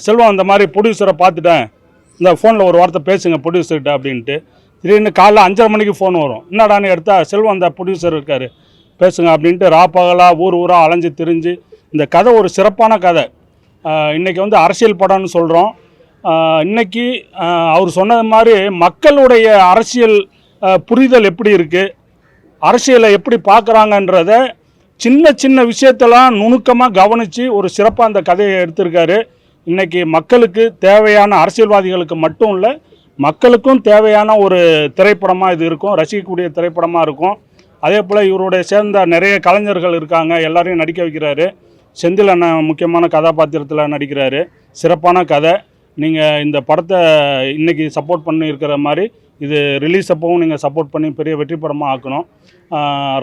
[SPEAKER 8] செல்வம் இந்த மாதிரி ப்ரொடியூசரை பார்த்துட்டேன், இந்த ஃபோனில் ஒரு வார்த்தை பேசுங்க ப்ரொடியூசர்கிட்ட அப்படின்ட்டு. திடீர்னு காலைல 5:30 மணிக்கு ஃபோன் வரும், என்னடான்னு எடுத்தால் செல்வம் அந்த ப்ரொடியூசர் இருக்கார் பேசுங்க அப்படின்ட்டு ராப்பகலாக ஊராக அலைஞ்சு திரிஞ்சு இந்த கதை ஒரு சிறப்பான கதை. இன்றைக்கி வந்து அரசியல் படம்னு சொல்கிறோம். இன்றைக்கி அவர் சொன்னது மாதிரி மக்களுடைய அரசியல் புரிதல் எப்படி இருக்குது, அரசியலை எப்படி பார்க்குறாங்கன்றத சின்ன சின்ன விஷயத்தெல்லாம் நுணுக்கமாக கவனித்து ஒரு சிறப்பாக அந்த கதையை எடுத்திருக்காரு. இன்றைக்கி மக்களுக்கு தேவையான, அரசியல்வாதிகளுக்கு மட்டும் இல்லை மக்களுக்கும் தேவையான ஒரு திரைப்படமாக இது இருக்கும், ரசிக்கக்கூடிய திரைப்படமாக இருக்கும். அதே போல் இவருடைய சேர்ந்த நிறைய கலைஞர்கள் இருக்காங்க, எல்லாரையும் நடிக்க வைக்கிறாரு. செந்தில் அண்ணன் முக்கியமான கதாபாத்திரத்தில் நடிக்கிறாரு. சிறப்பான கதை. நீங்கள் இந்த படத்தை இன்றைக்கி சப்போர்ட் பண்ணி இருக்கிற மாதிரி இது ரிலீஸ் அப்பவும் நீங்கள் சப்போர்ட் பண்ணி பெரிய வெற்றி படமாக ஆக்கணும்.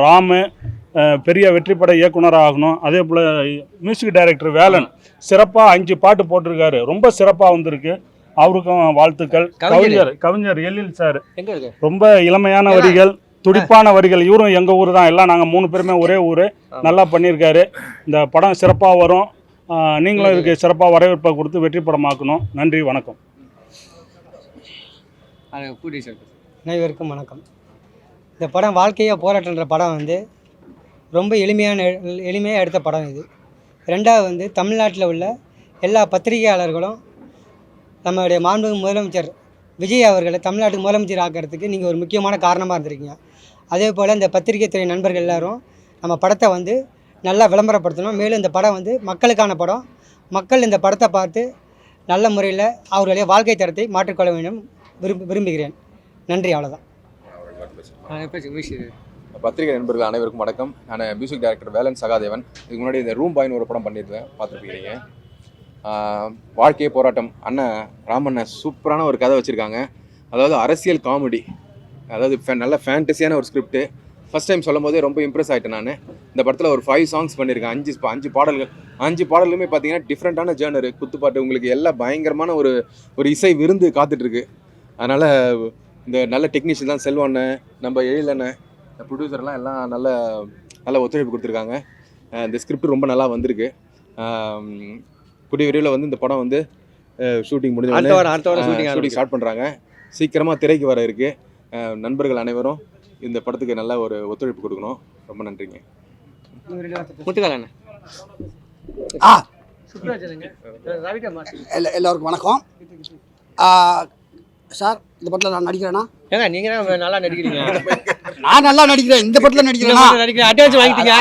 [SPEAKER 8] ராமு பெரிய வெற்றி பட இயக்குனராக ஆகணும். அதே போல் மியூசிக் டைரக்டர் வேலன் சிறப்பாக 5 பாட்டு போட்டிருக்காரு, ரொம்ப சிறப்பாக வந்திருக்கு. அவருக்கும் வாழ்த்துக்கள். கவிஞர் எழில் சார் ரொம்ப இளமையான வரிகள், துடிப்பான வரிகள். இவரும் எங்கள் ஊர் தான், எல்லாம் நாங்கள் 3 பேருமே ஒரே ஊர். நல்லா பண்ணியிருக்காரு. இந்த படம் சிறப்பாக வரும். நீங்களும் இதுக்கு சிறப்பாக வரவேற்பை கொடுத்து வெற்றி படமாக்கணும். நன்றி, வணக்கம்.
[SPEAKER 7] அனைவருக்கும் வணக்கம். இந்த படம் வாழ்க்கையாக போராட்டன்ற படம் வந்து ரொம்ப எளிமையாக எடுத்த படம் இது. ரெண்டாவது வந்து தமிழ்நாட்டில் உள்ள எல்லா பத்திரிகையாளர்களும் நம்மளுடைய மாண்புமிகு முதலமைச்சர் விஜய் அவர்களை தமிழ்நாட்டுக்கு முதலமைச்சர் ஆக்கிறதுக்கு நீங்கள் ஒரு முக்கியமான காரணமாக இருந்திருக்கீங்க. அதே போல் இந்த பத்திரிகை துறை நண்பர்கள் எல்லோரும் நம்ம படத்தை வந்து நல்லா விளம்பரப்படுத்தணும். மேலும் இந்த படம் வந்து மக்களுக்கான படம். மக்கள் இந்த படத்தை பார்த்து நல்ல முறையில் அவர்களுடைய வாழ்க்கை தரத்தை மாற்றிக்கொள்ள வேண்டும் விரும்புகிறேன். நன்றி, அவ்வளோதான்.
[SPEAKER 9] பத்திரிகை நண்பர்கள் அனைவருக்கும் வணக்கம். நான் மியூசிக் டைரக்டர் வேலன் சகாதேவன். இதுக்கு முன்னாடி இந்த ரூம் பாய்னு ஒரு படம் பண்ணியிருந்தேன், பார்த்துருப்பீங்க. வாழ்க்கையே போராட்டம். அண்ணன் ராமண்ணன் சூப்பரான ஒரு கதை வச்சுருக்காங்க. அதாவது அரசியல் காமெடி, அதாவது நல்ல ஃபேண்டஸியான ஒரு ஸ்கிரிப்டு. ஃபஸ்ட் டைம் சொல்லும் போதே ரொம்ப இம்ப்ரெஸ் ஆகிட்டேன் நான். இந்த படத்தில் ஒரு 5 சாங்ஸ் பண்ணியிருக்கேன், 5 பாடல்கள். 5 பாடலுமே பார்த்தீங்கன்னா டிஃப்ரெண்ட்டான ஜேர்னரு, குத்துப்பாட்டு, உங்களுக்கு எல்லாம் பயங்கரமான ஒரு இசை விருந்து காத்துட்ருக்கு. அதனால் இந்த நல்ல டெக்னீஷியன் தான் செல்வண்ணன், நம்ம எழிலண்ணன், ப்ரொடியூசர்லாம் எல்லாம் நல்ல ஒத்துழைப்பு கொடுத்துருக்காங்க. இந்த ஸ்கிரிப்ட் ரொம்ப நல்லா வந்திருக்கு. கூடிய விரைவில் வந்து இந்த படம் வந்து ஷூட்டிங் முடிஞ்ச ஷூட்டிங் ஸ்டார்ட் பண்ணுறாங்க. சீக்கிரமாக திரைக்கு வர இருக்குது. நண்பர்கள் அனைவரும் இந்த படத்துக்கு நல்ல ஒரு ஒத்துழைப்பு கொடுக்கணும். ரொம்ப நன்றிங்க.
[SPEAKER 10] எல்லோருக்கும் வணக்கம். சார், இந்த படத்தில் நான் நடிக்கிறேன்னா?
[SPEAKER 6] ஏங்க நீங்கள் நல்லா நடிக்கிறீங்க.
[SPEAKER 10] நான் நல்லா நடிக்கிறேன். இந்த படத்தில் நடிக்கிறேன்னா
[SPEAKER 6] அட்வான்ஸ் வாங்கிட்டீங்க.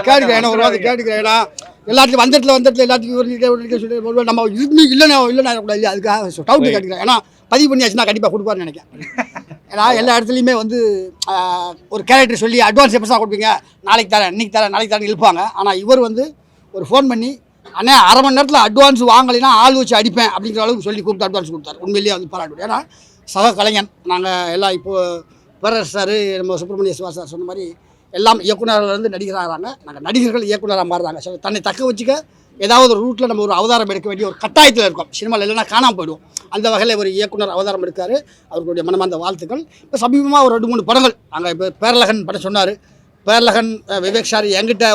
[SPEAKER 10] கேட்டுக்கிறேன், ஒரு வாரம் கேட்டுக்கிறேன்னா எல்லாத்துக்கும் வந்தத்தில் எல்லாத்துக்கும் சொல்லி நம்ம இல்லைன்னா கூடாது, அதுக்காக டவுட்டு கேட்டுக்கிறேன். ஏன்னா பதிவு பண்ணியாச்சுன்னா கண்டிப்பாக கொடுப்பாருன்னு நினைக்கிறேன். ஏன்னா எல்லா இடத்துலையுமே வந்து ஒரு கேரக்டர் சொல்லி அட்வான்ஸ் எப்போ கொடுப்பீங்க, நாளைக்கு தரேன், இன்னைக்கு தரேன், நாளைக்கு தரேன் இழுப்பாங்க. ஆனால் இவர் வந்து ஒரு ஃபோன் பண்ணி, அண்ணே 1/2 மணி நேரத்தில் அட்வான்ஸ் வாங்கலைன்னா ஆள் வச்சு அடிப்பேன் அப்படிங்கிற அளவுக்கு சொல்லி கூப்பிட்டு அட்வான்ஸ் கொடுத்தாரு. உண்மையிலேயே வந்து பாராட்டு. ஏன்னா சக கலைஞன் நாங்கள் எல்லாம் இப்போது பேரரசு சார், நம்ம சுப்பிரமணிய சிவா சார் சொன்ன மாதிரி எல்லாம் இயக்குநர்லேருந்து நடிகராகிறாங்க. நாங்கள் நடிகர்கள் இயக்குனராக மாறுறாங்க. ஸோ தன்னை தக்க வச்சுக்க ஏதாவது ஒரு ரூட்டில் நம்ம ஒரு அவதாரம் எடுக்க வேண்டிய ஒரு கட்டாயத்தில் இருக்கோம். சினிமாவில் இல்லைன்னா காணாமல் போயிடுவோம். அந்த வகையில் ஒரு இயக்குனர் அவதாரம் எடுக்கார். அவர்களுடைய மனமார்ந்த வாழ்த்துக்கள். இப்போ சமீபமாக ஒரு 2-3 படங்கள் நாங்கள் இப்போ பேரழகன் படம் சொன்னார். பேரழகன் விவேக் சார் என்கிட்ட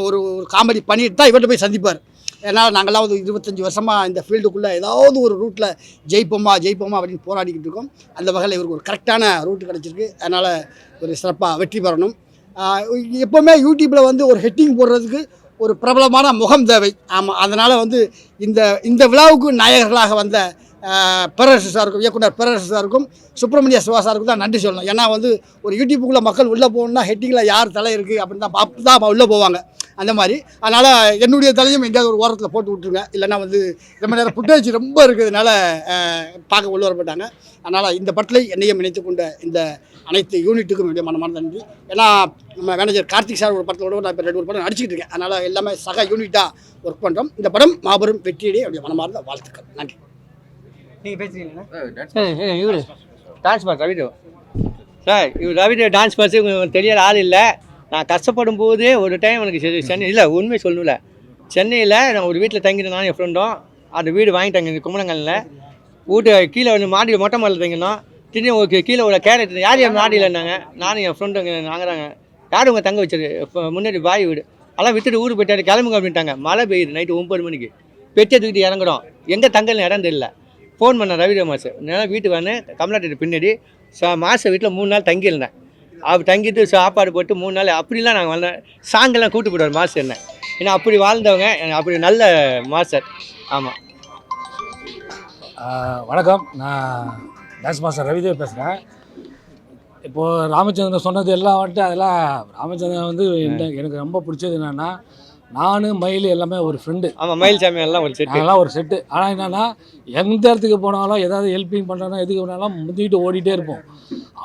[SPEAKER 10] ஒரு காமெடி பண்ணிட்டு தான் இவர்கிட்ட போய் சந்திப்பார். ஏன்னா நாங்களாம் ஒரு 25 வருஷமாக இந்த ஃபீல்டுக்குள்ளே ஏதாவது ஒரு ரூட்டில் ஜெயிப்போமா அப்படின்னு போராடிக்கிட்டு இருக்கோம். அந்த வகையில் இவருக்கு ஒரு கரெக்டான ரூட்டு கிடச்சிருக்கு. அதனால் ஒரு சிறப்பாக வெற்றி பெறணும். எப்போவுமே யூடியூப்பில் வந்து ஒரு ஹெட்டிங் போடுறதுக்கு ஒரு பிரபலமான முகம் தேவை. ஆமாம், அதனால் வந்து இந்த விழாவுக்கு நாயகர்களாக வந்த பேரரசு சாருக்கும், இயக்குனர் பேரரசு சாருக்கும், சுப்பிரமணிய சிவா சாருக்கும் தான் நன்றி சொல்லணும். ஏன்னா வந்து ஒரு யூடியூப்புக்குள்ளே மக்கள் உள்ளே போகணுன்னா ஹெட்டிங்கில் யார் தலை இருக்குது அப்படின்னு தான் பார்த்து தான் உள்ளே போவாங்க. அந்த மாதிரி அதனால் என்னுடைய தலையும் எங்கேயாவது ஒரு ஓரத்தில் போட்டு விட்டுருங்க. இல்லைன்னா வந்து ரொம்ப நேரம் புட்டேஜ் ரொம்ப இருக்கிறதுனால பார்க்க உள்ள வரப்பட்டாங்க. அதனால் இந்த படத்தில் என்னையும் இணைத்து கொண்ட இந்த அனைத்து யூனிட்டுக்கும் என்னுடைய மனமார்ந்த நன்றி. ஏன்னா நம்ம மேனேஜர் கார்த்திக் சார் ஒரு படத்தோட நான் இப்போ 2 படம் நடிச்சிக்கிட்டு இருக்கேன். அதனால் எல்லாமே சக யூனிட்டாக ஒர்க் பண்ணுறோம். இந்த படம் மாபெரும் வெற்றியிடையே என்னுடைய மனமார்ந்த வாழ்த்துக்கள். நன்றி.
[SPEAKER 7] நீங்கள் பேசுகிறீங்களா?
[SPEAKER 6] இவர் டான்ஸ் மாஸ்டர் ரவிதோ சார். இவர் ரவிதோ டான்ஸ் மாஸ்டர் உங்களுக்கு தெரியாத ஆள் இல்லை. நான் கஷ்டப்படும் போதே ஒரு டைம் எனக்கு சென்னை இல்லை உண்மை சொல்லணும்ல, சென்னையில் நான் ஒரு வீட்டில் தங்கிட்டேன். நானும் என் ஃப்ரெண்டும் அந்த வீடு வாங்கிட்டாங்க இந்த கும்பலங்களில். வீட்டு கீழே வந்து மாடியில் மொட்டை மாடியில் தங்கினோம். திடீர்னு ஓகே கீழே ஒரு கேரட் யார் என் மாடியில் இருந்தாங்க. நானும் என் ஃப்ரெண்டு வாங்குறாங்க. யார் உங்கள் தங்க வச்சது முன்னாடி பாய் வீடு. அதெல்லாம் விட்டுட்டு ஊருக்கு போயிட்டாரு, கிளம்புங்க அப்படின்ட்டாங்க. மழை பெய்யுது நைட்டு 9 மணிக்கு, பெட்டியை தூக்கிட்டு இறங்குறோம். எங்கே தங்கல் இடம் தெரியல. ஃபோன் பண்ண ரவிராஜ் மாஸ்டர், நான் வீட்டுக்கு வந்து கமலாட்டிட்டு பின்னாடி மாஸ்டர் வீட்டில் 3 நாள் தங்கியிருந்தேன். அப்படி தங்கிட்டு சாப்பாடு போட்டு 3 நாள் அப்படிலாம் நாங்கள் வந்தேன். சாங்கெல்லாம் கூட்டு போயிடுவார் மாஸ்டர் என்ன. ஏன்னா அப்படி வாழ்ந்தவங்க, அப்படி நல்ல மாஸ்டர். ஆமாம்.
[SPEAKER 5] வணக்கம், நான் டான்ஸ் மாஸ்டர் ரவிதேவ் பேசுகிறேன். இப்போது ராமச்சந்திரன் சொன்னது எல்லாம் வந்துட்டு அதெல்லாம் ராமச்சந்திரன் வந்து எனக்கு ரொம்ப பிடிச்சது என்னென்னா, நான் மயில் எல்லாமே ஒரு ஃப்ரெண்டு.
[SPEAKER 6] ஆமாம், மயில் சாமி எல்லாம் ஒரு செட்டு.
[SPEAKER 5] அதெல்லாம் ஒரு செட்டு. ஆனால் என்னென்னா, எந்த இடத்துக்கு போனாலும் ஏதாவது ஹெல்ப்பிங் பண்ணுறோன்னா எதுக்கு போனாலும் முந்திக்கிட்டு ஓடிட்டே இருப்போம்.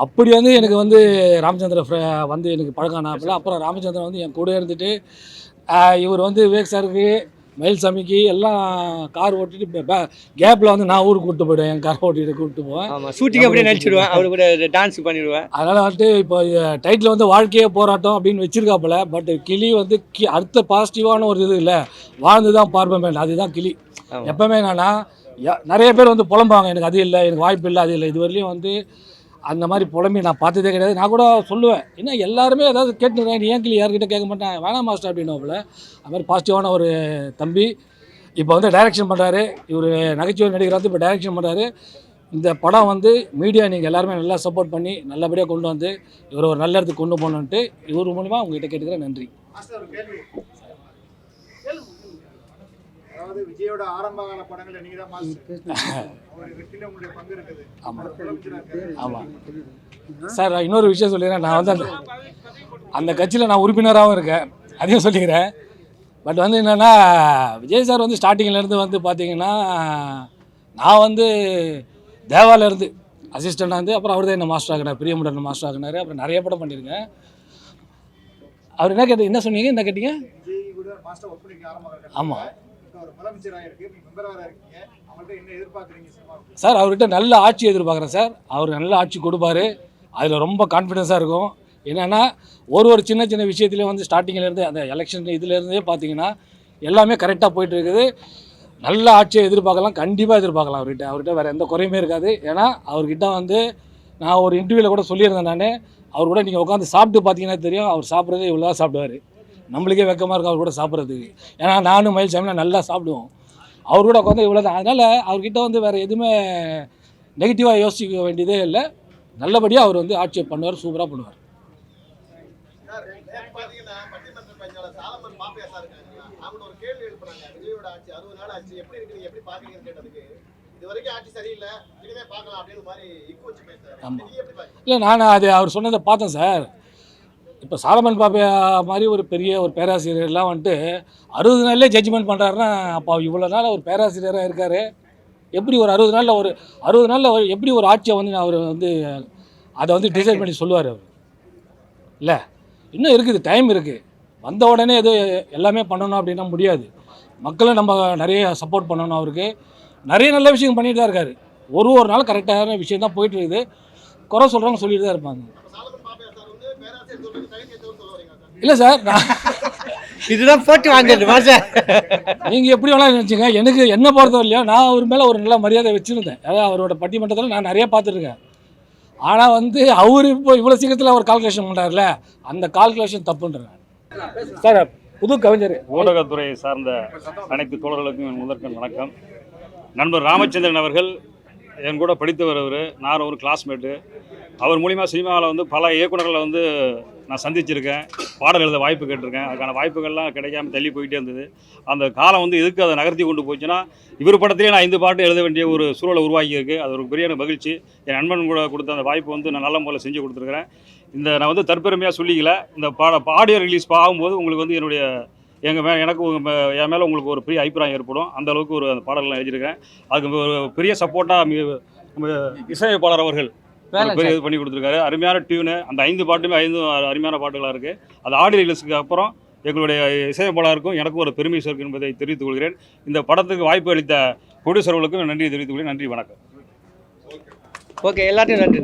[SPEAKER 5] அப்படி வந்து எனக்கு வந்து ராமச்சந்திரன் வந்து எனக்கு பழக்கானாப்பில். அப்புறம் ராமச்சந்திரன் வந்து என் கூட இருந்துட்டு இவர் வந்து விவேக் சாருக்கு, மயில்சாமிக்கு எல்லாம் கார் ஓட்டிட்டு கேப்பில் வந்து நான் ஊருக்கு கூப்பிட்டு போயிடுவேன். என் கார் ஓட்டிட்டு கூப்பிட்டு போவேன்.
[SPEAKER 6] ஆமாம், ஷூட்டிங் அப்படியே நினச்சிடுவேன், அவரு கூட டான்ஸ் பண்ணிடுவேன்.
[SPEAKER 5] அதனால் வந்துட்டு இப்போ டைட்டில் வந்து வாழ்க்கையே போராட்டம் அப்படின்னு வச்சிருக்காப்புல. பட் கிளி வந்து அடுத்த பாசிட்டிவான ஒரு இது இல்லை, வாழ்ந்து தான் பார்ப்பேன், அதுதான் கிளி. எப்போவுமே என்னன்னா, நிறைய பேர் வந்து புலம்பாங்க, எனக்கு அது இல்லை, எனக்கு வாய்ப்பு இல்லை, அது இல்லை. இதுவரையிலையும் வந்து அந்த மாதிரி புலம்பி நான் பார்த்ததே கிடையாது. நான் கூட சொல்லுவேன், ஏன்னா எல்லாருமே ஏதாவது கேட்டுருக்கேன், நீ ஏன் கிளி யார்கிட்ட கேட்க மாட்டேன், வேணாம் மாஸ்டர் அப்படின்னாப்புல. அது மாதிரி பாசிட்டிவான ஒரு தம்பி. இப்போ வந்து டைரக்ஷன் பண்ணுறாரு. இவர் நகைச்சுவை நடிகர் வந்து இப்போ டைரக்ஷன் பண்ணுறாரு. இந்த படம் வந்து மீடியா நீங்கள் எல்லாருமே நல்லா சப்போர்ட் பண்ணி நல்லபடியாக கொண்டு வந்து இவர் ஒரு நல்ல இடத்துக்கு கொண்டு போகணுன்ட்டு இவர் மூலிமா உங்ககிட்ட கேட்டுக்கிறேன். நன்றி.
[SPEAKER 3] அதாவது விஜயோட ஆரம்ப கால படங்களை நீங்க தான் மாஸ்டர், அவருடைய வெற்றியில உங்களுடைய பங்கு இருக்குது.
[SPEAKER 5] ஆமாம் சார், இன்னொரு விஷயம் சொல்லிடுறேன். நான் வந்து அந்த கட்சியில் நான் உறுப்பினராகவும் இருக்கேன், அதையும் சொல்லிக்கிறேன். பட் வந்து என்னென்னா, விஜய் சார் வந்து ஸ்டார்டிங்கிலேருந்து வந்து பார்த்தீங்கன்னா, நான் வந்து தேவாலேருந்து அசிஸ்டண்டாக இருந்து அப்புறம் அவர் தான் என்ன மாஸ்டர் ஆகினார், பிரியமுடன் மாஸ்டர் ஆகினார். அப்புறம் நிறைய படம் பண்ணியிருக்கேன். அவர் என்ன கேட்ட, என்ன சொன்னீங்க, என்ன கேட்டீங்க?
[SPEAKER 3] விஜய் கூட மாஸ்டர் ஒர்க் பண்ணிக்க ஆரம்பிச்சாங்க.
[SPEAKER 5] ஆமாம்
[SPEAKER 3] ஒரு முதலமைச்சராக இருக்கு, நீங்க மெம்பராக இருக்கீங்க, அவங்கள்ட்ட என்ன எதிர்பார்க்குறீங்க சினிமாவுக்கு?
[SPEAKER 5] சார், அவர்கிட்ட நல்ல ஆட்சி எதிர்பார்க்குறேன் சார். அவர் நல்ல ஆட்சி கொடுப்பாரு, அதில் ரொம்ப கான்ஃபிடென்ஸாக இருக்கும். என்னென்னா, ஒரு சின்ன சின்ன விஷயத்துலேயும் வந்து ஸ்டார்டிங்கிலேருந்து அந்த எலெக்ஷன் இதுலேருந்தே பார்த்தீங்கன்னா எல்லாமே கரெக்டாக போயிட்டு இருக்குது. நல்ல ஆட்சியை எதிர்பார்க்கலாம், கண்டிப்பாக எதிர்பார்க்கலாம் அவர்கிட்ட வேறு எந்த குறையுமே இருக்காது. ஏன்னா அவர்கிட்ட வந்து நான் ஒரு இன்டர்வியூவில் கூட சொல்லியிருந்தேன், நான் அவர் கூட நீங்கள் உட்காந்து சாப்பிட்டு பார்த்தீங்கன்னா தெரியும், அவர் சாப்பிட்றதே இவ்வளோ தான் சாப்பிடுவார். நம்மளுக்கே வெக்கமாக இருக்கும் அவர் கூட சாப்பிட்றதுக்கு. ஏன்னா நானும் மயில்சாமியில் நல்லா சாப்பிடுவோம், அவர் கூட உட்காந்து இவ்வளோ தான். அதனால் அவர்கிட்ட வந்து வேறு எதுவுமே நெகட்டிவாக யோசிக்க வேண்டியதே இல்லை. நல்லபடியாக அவர் வந்து ஆட்சியை பண்ணுவார், சூப்பராக பண்ணுவார். இல்லை, நான் அது அவர் சொன்னதை பார்த்தேன் சார். இப்போ சாலமன் பாப்பையா மாதிரி ஒரு பெரிய ஒரு பேராசிரியர்லாம் வந்துட்டு 60 நாள்லேயே ஜட்ஜ்மெண்ட் பண்ணுறாருன்னா, அப்போ இவ்வளோ நாள் ஒரு பேராசிரியராக இருக்கார். எப்படி ஒரு 60 நாளில் எப்படி ஒரு ஆட்சியை வந்து அவர் வந்து அதை வந்து டிசைட் பண்ணி சொல்லுவார் அவர்? இல்லை, இன்னும் இருக்குது, டைம் இருக்குது. வந்த உடனே எது எல்லாமே பண்ணணும் அப்படின்னா முடியாது. மக்களும் நம்ம நிறைய சப்போர்ட் பண்ணணும். அவருக்கு நிறைய நல்ல விஷயம் பண்ணிட்டு தான் இருக்காரு. ஒரு நாள் கரெக்டான விஷயம் தான் போயிட்டு இருக்குது. குறை சொல்கிறவங்க சொல்லிட்டு தான் இருப்பாங்க. இல்லை சார்,
[SPEAKER 6] இதுதான் போட்டு வாங்கிட்டு மாஸ்டர்.
[SPEAKER 5] நீங்கள் எப்படி வேணாலும் நினச்சிங்க, எனக்கு என்ன பொறுத்தவரை இல்லையா, நான் அவர் மேலே ஒரு நல்ல மரியாதை வச்சுருந்தேன். அதாவது அவரோட பட்டிமன்றத்தில் நான் நிறைய பார்த்துருக்கேன். ஆனால் வந்து அவர் இப்போ இவ்வளோ சீக்கிரத்தில் அவர் கால்குலேஷன் பண்ணுறாருல, அந்த கால்குலேஷன் தப்புன்றாங்க சார். புது கவிஞர்,
[SPEAKER 8] ஊடகத்துறை சார்ந்த அனைத்து தோழர்களுக்கும் என் முதற்கண் வணக்கம். நண்பர் ராமச்சந்திரன் அவர்கள் என் கூட படித்தவர். நான் ஒரு கிளாஸ்மேட்டு. அவர் மூலிமா சினிமாவில் வந்து பல இயக்குநர்களை வந்து நான் சந்திச்சிருக்கேன், பாடல் எழுத வாய்ப்பு கேட்டிருக்கேன். அதுக்கான வாய்ப்புகள்லாம் கிடைக்காம தள்ளி போயிட்டே இருந்தது. அந்த காலம் வந்து எதுக்கு அதை நகர்த்தி கொண்டு போச்சுன்னா, இவர் படத்திலே நான் 5 பாட்டு எழுத வேண்டிய ஒரு சூழலை உருவாக்கியிருக்கு. அது ஒரு பெரிய மகிழ்ச்சி. என் நண்பன் கூட கொடுத்த அந்த வாய்ப்பு வந்து நான் நல்ல முறையில் செஞ்சு கொடுத்துருக்குறேன். நான் வந்து தற்பெருமையாக சொல்லிக்கல. இந்த ஆடியோ ரிலீஸ் ஆகும்போது உங்களுக்கு வந்து எனக்கு என் மேலே உங்களுக்கு ஒரு பெரிய அபிப்பிராயம் ஏற்படும். அந்த அளவுக்கு அந்த பாடல்கள்லாம் எழுதியிருக்கேன். அதுக்கு ஒரு பெரிய சப்போர்ட்டாக நம்ம இசையமைப்பாளர் அவர்கள் பெரிய இது பண்ணி கொடுத்துருக்காரு. அருமையான டியூனு. அந்த 5 பாட்டுமே 5 அருமையான பாட்டுகளாக இருக்குது. அது ஆடியோ ரிலீஸுக்கு அப்புறம் எங்களுடைய இசையமைப்பாளருக்கும் எனக்கும் ஒரு பெருமை சேர்க்கும் என்பதை தெரிவித்துக் கொள்கிறேன். இந்த படத்துக்கு வாய்ப்பு அளித்த ப்ரொடியூசர்களுக்கும் நன்றி தெரிவித்துக் கொள்கிறேன். நன்றி, வணக்கம்.
[SPEAKER 6] ஓகே, எல்லாத்தையும் நன்றி.